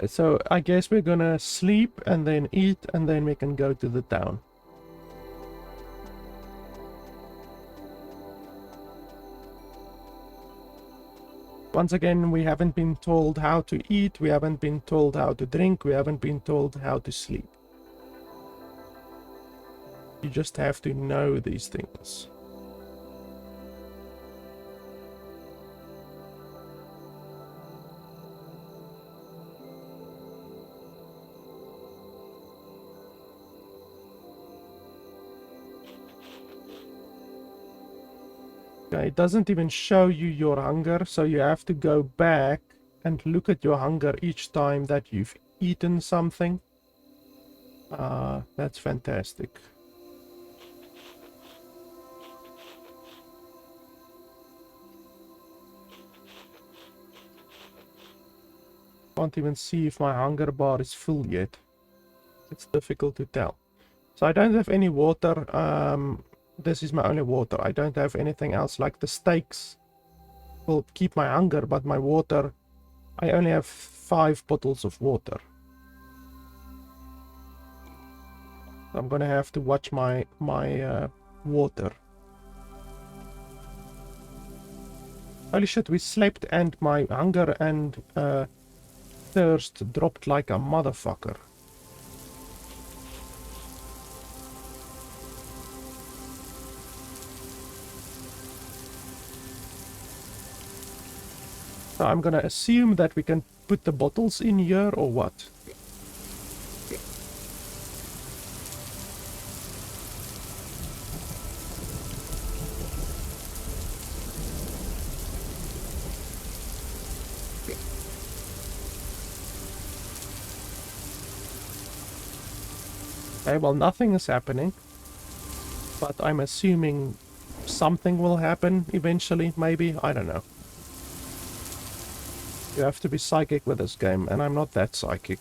So I guess we're gonna sleep and then eat, and then we can go to the town. Once again, we haven't been told how to eat, we haven't been told how to drink, we haven't been told how to sleep. You just have to know these things. It doesn't even show you your hunger, so you have to go back and look at your hunger each time that you've eaten something. That's fantastic. Can't even see if my hunger bar is full yet. It's difficult to tell. So I don't have any water. This is my only water. I don't have anything else. Like the steaks will keep my hunger, but my water, I only have 5 bottles of water. I'm gonna have to watch my water. Holy shit, we slept and my hunger and thirst dropped like a motherfucker. So I'm gonna assume that we can put the bottles in here, or what? Okay, well, nothing is happening. But I'm assuming something will happen eventually, maybe? I don't know. You have to be psychic with this game, and I'm not that psychic.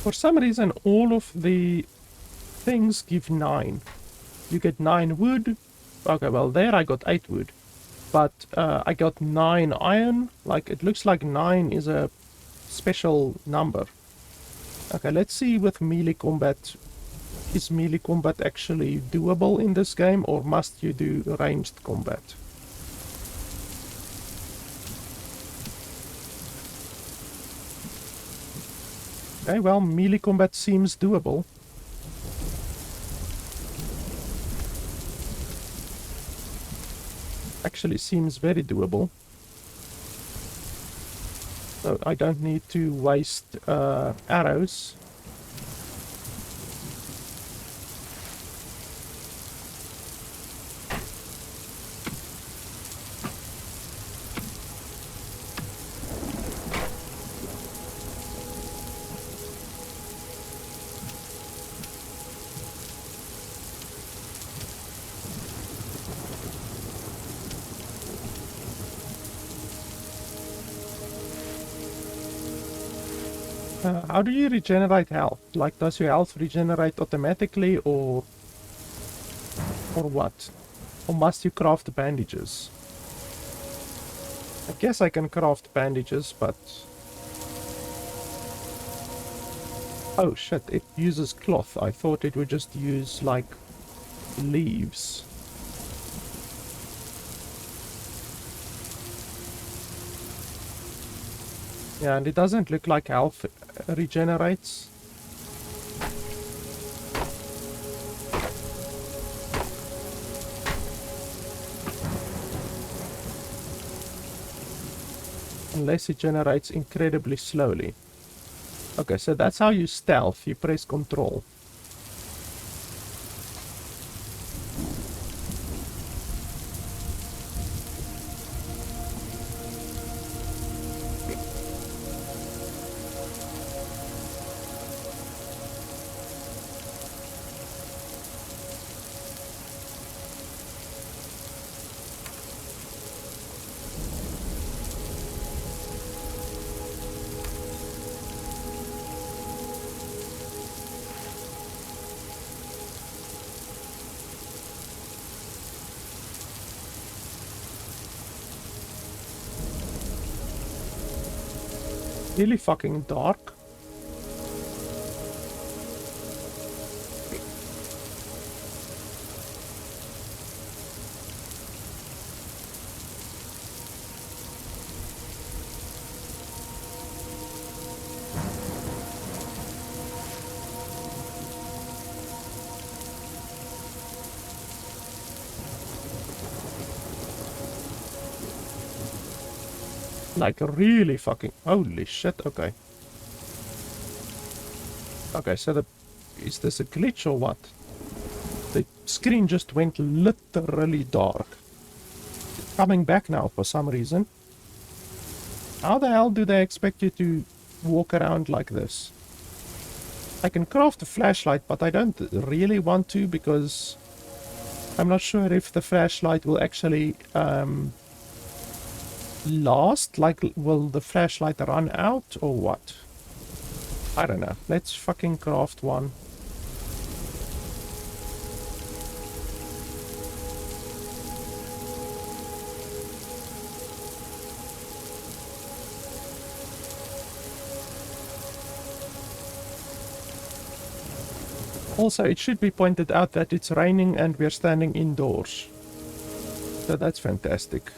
For some reason, all of the things give 9. You get 9 wood. Okay, well, there I got 8 wood. But I got 9 iron. Like, it looks like 9 is a special number. Okay, let's see with melee combat. Is melee combat actually doable in this game, or must you do ranged combat? Okay, well, melee combat seems doable. Actually seems very doable. So I don't need to waste arrows. How do you regenerate health? Like, does your health regenerate automatically, or what? Or must you craft bandages? I guess I can craft bandages, but... Oh shit, it uses cloth. I thought it would just use, like, leaves. Yeah, and it doesn't look like health regenerates. Unless it generates incredibly slowly. Okay, so that's how you stealth. You press control. Really fucking dark. Like really fucking... Holy shit, okay. Okay, so is this a glitch or what? The screen just went literally dark. It's coming back now for some reason. How the hell do they expect you to walk around like this? I can craft a flashlight, but I don't really want to because I'm not sure if the flashlight will actually last. Like, will the flashlight run out or what? I don't know. Let's fucking craft one. Also, it should be pointed out that it's raining and we're standing indoors. So that's fantastic.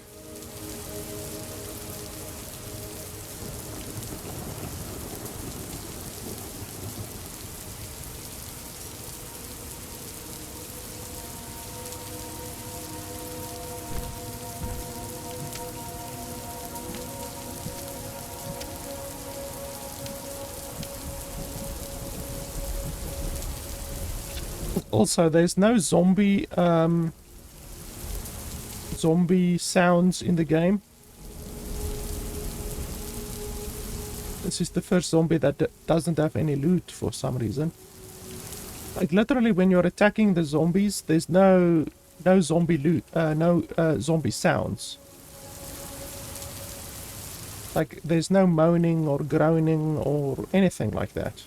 Also, there's no zombie sounds in the game. This is the first zombie that doesn't have any loot for some reason. Like literally when you're attacking the zombies, there's no zombie loot, no zombie sounds. Like there's no moaning or groaning or anything like that.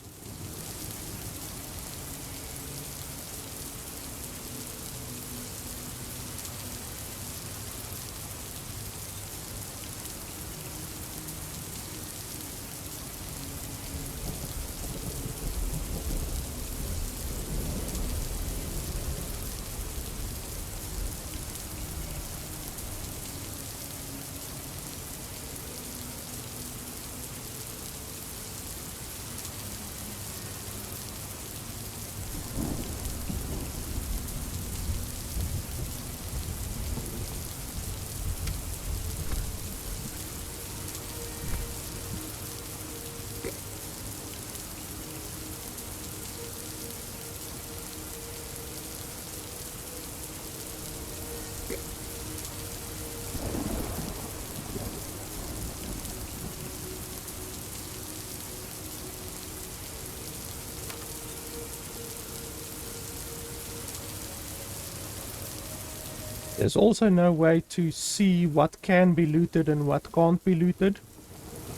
There's also no way to see what can be looted and what can't be looted.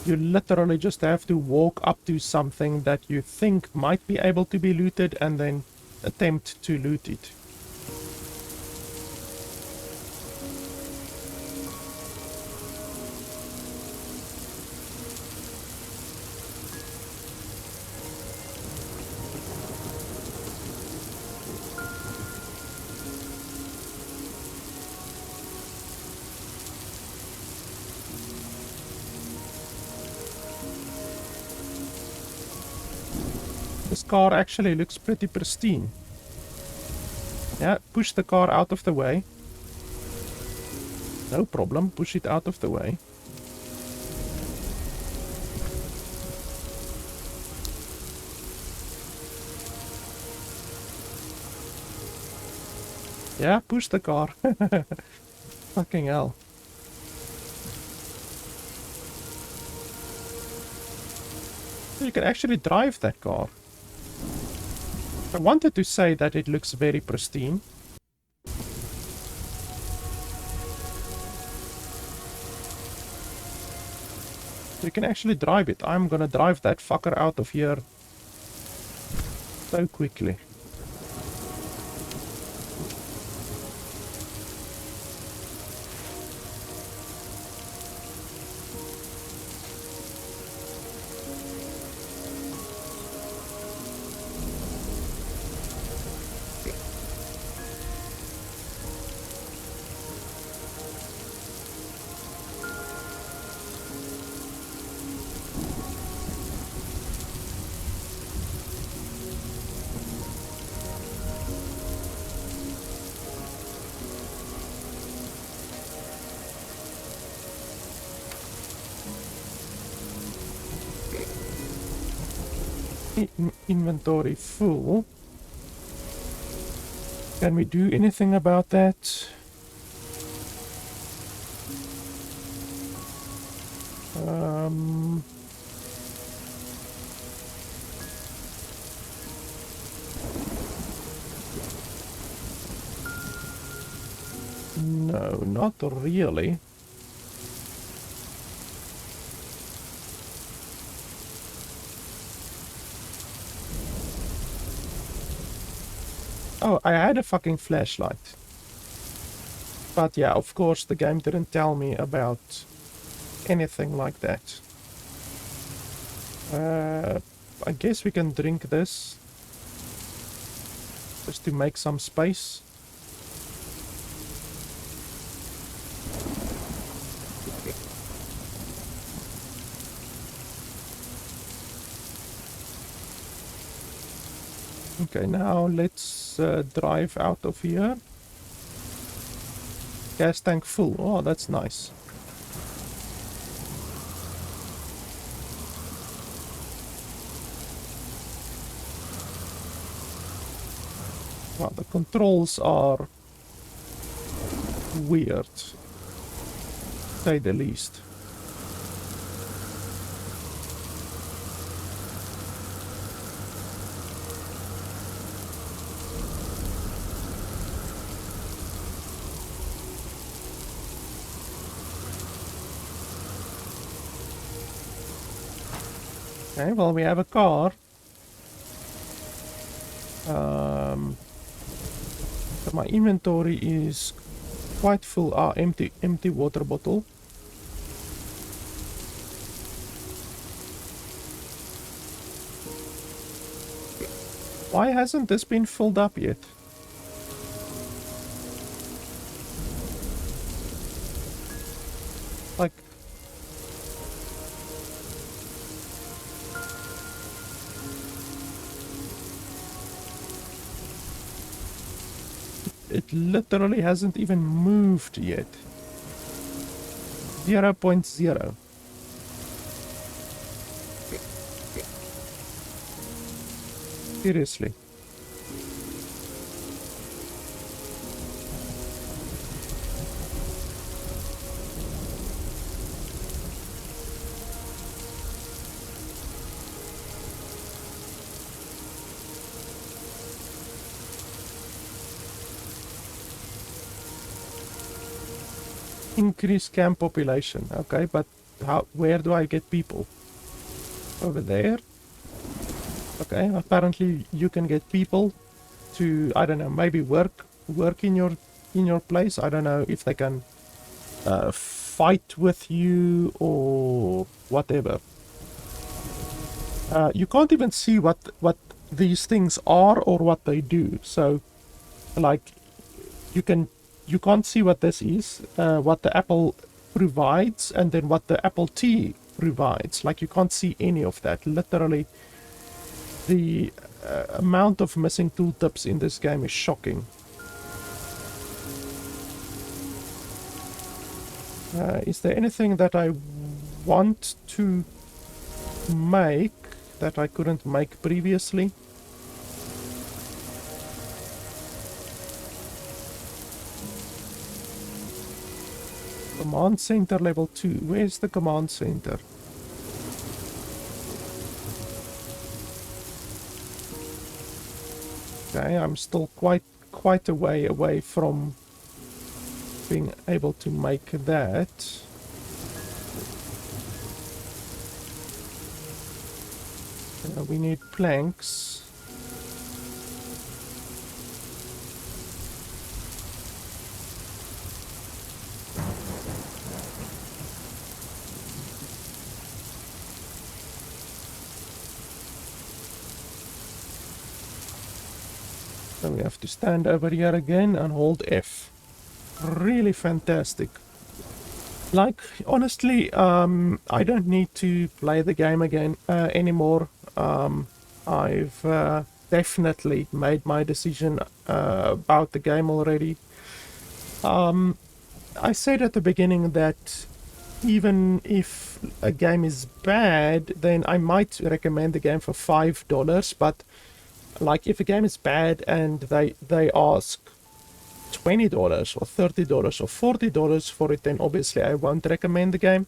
You literally just have to walk up to something that you think might be able to be looted and then attempt to loot it. This car actually looks pretty pristine. Yeah, push the car out of the way. No problem, push it out of the way. Yeah, push the car. Fucking hell. You can actually drive that car. I wanted to say that it looks very pristine. You can actually drive it. I'm gonna drive that fucker out of here so quickly. Inventory full. Can we do anything about that? No, not really. Oh, I had a fucking flashlight. But yeah, of course the game didn't tell me about anything like that. I guess we can drink this. Just to make some space. Okay, now let's drive out of here. Gas tank full. Oh, that's nice. Well, the controls are weird, to say the least. Okay, well, we have a car. But my inventory is quite full. Ah, empty water bottle. Why hasn't this been filled up yet? Like, it literally hasn't even moved yet. 0.0. Seriously. Increase camp population. Okay, but where do I get people? Over there? Okay, apparently you can get people to, I don't know, maybe work in your place. I don't know if they can fight with you or whatever. You can't even see what these things are or what they do. So, like, you can't see what this is, what the Apple provides, and then what the Apple T provides. Like, you can't see any of that. Literally, the amount of missing tooltips in this game is shocking. Is there anything that I want to make that I couldn't make previously? Command center level 2. Where's the command center? Okay, I'm still quite a way away from being able to make that. We need planks. So we have to stand over here again and hold F. Really fantastic. Like, honestly, I don't need to play the game again anymore. I've definitely made my decision about the game already. I said at the beginning that even if a game is bad, then I might recommend the game for $5, but like if a game is bad and they ask $20 or $30 or $40 for it, then obviously I won't recommend the game.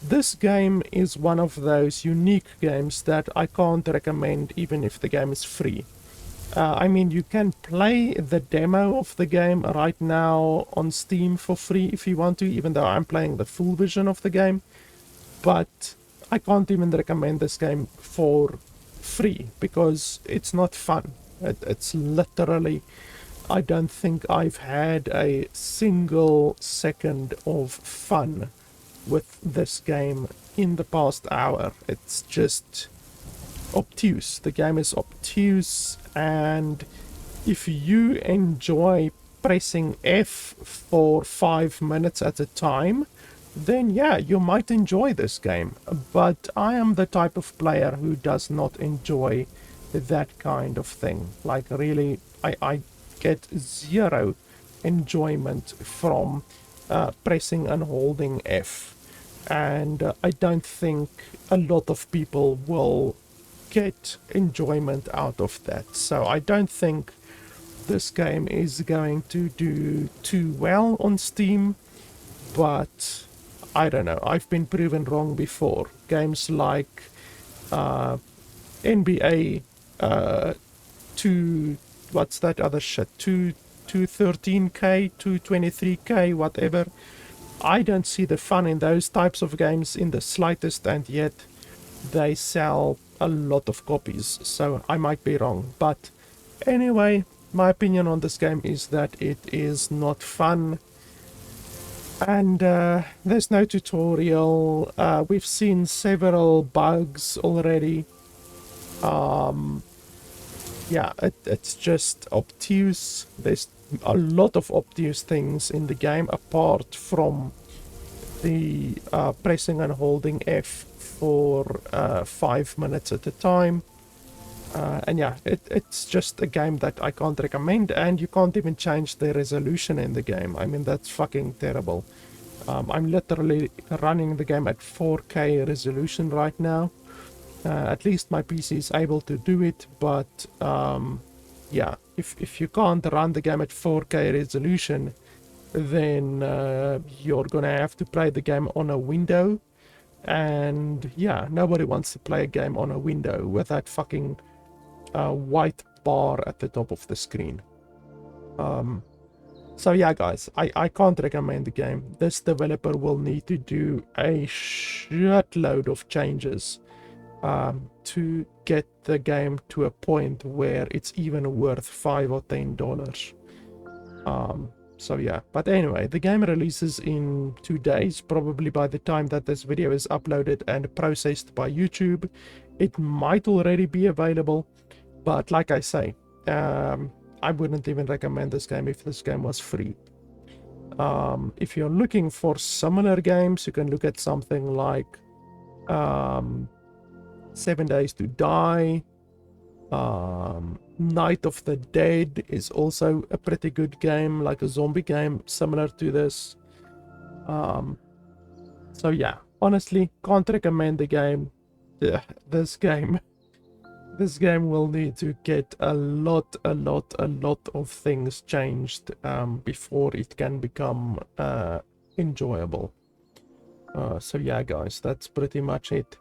This game is one of those unique games that I can't recommend even if the game is free. I mean, you can play the demo of the game right now on Steam for free if you want to, even though I'm playing the full version of the game. But I can't even recommend this game for free because it's not fun. It's literally, I don't think I've had a single second of fun with this game in the past hour. It's just obtuse. The game is obtuse, and if you enjoy pressing F for 5 minutes at a time, then yeah, you might enjoy this game. But I am the type of player who does not enjoy that kind of thing. Like, really, I get zero enjoyment from pressing and holding F. And I don't think a lot of people will get enjoyment out of that. So I don't think this game is going to do too well on Steam, but I don't know. I've been proven wrong before. Games like NBA, what's that other shit? 213K, 223K, whatever. I don't see the fun in those types of games in the slightest, and yet they sell a lot of copies, so I might be wrong. But anyway, my opinion on this game is that it is not fun, and there's no tutorial. We've seen several bugs already. Yeah, it's just obtuse. There's a lot of obtuse things in the game apart from the pressing and holding F for 5 minutes at a time. And yeah, it's just a game that I can't recommend, and you can't even change the resolution in the game. I mean, that's fucking terrible. I'm literally running the game at 4K resolution right now. At least my PC is able to do it, but yeah, if you can't run the game at 4K resolution, then you're gonna have to play the game on a window, and yeah, nobody wants to play a game on a window with that fucking white bar at the top of the screen. So yeah, guys, I can't recommend the game. This developer will need to do a shitload of changes to get the game to a point where it's even worth $5 or $10. So yeah, but anyway, the game releases in 2 days. Probably by the time that this video is uploaded and processed by YouTube, it might already be available. But like I say, I wouldn't even recommend this game if this game was free. If you're looking for similar games, you can look at something like 7 Days to Die. Night of the Dead is also a pretty good game, like a zombie game similar to this. So yeah, honestly, can't recommend the game. This game will need to get a lot of things changed before it can become enjoyable. So yeah, guys, that's pretty much it.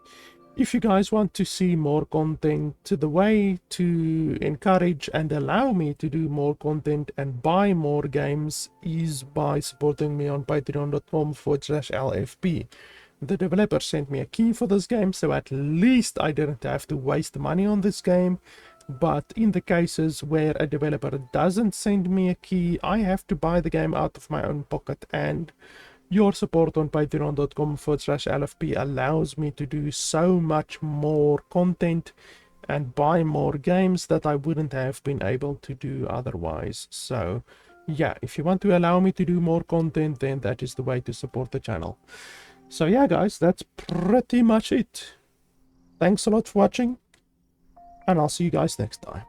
If you guys want to see more content, the way to encourage and allow me to do more content and buy more games is by supporting me on patreon.com/LFP. The developer sent me a key for this game, so at least I didn't have to waste money on this game. But in the cases where a developer doesn't send me a key, I have to buy the game out of my own pocket, and your support on patreon.com/LFP allows me to do so much more content and buy more games that I wouldn't have been able to do otherwise. So yeah, if you want to allow me to do more content, then that is the way to support the channel. So yeah, guys, that's pretty much it. Thanks a lot for watching, and I'll see you guys next time.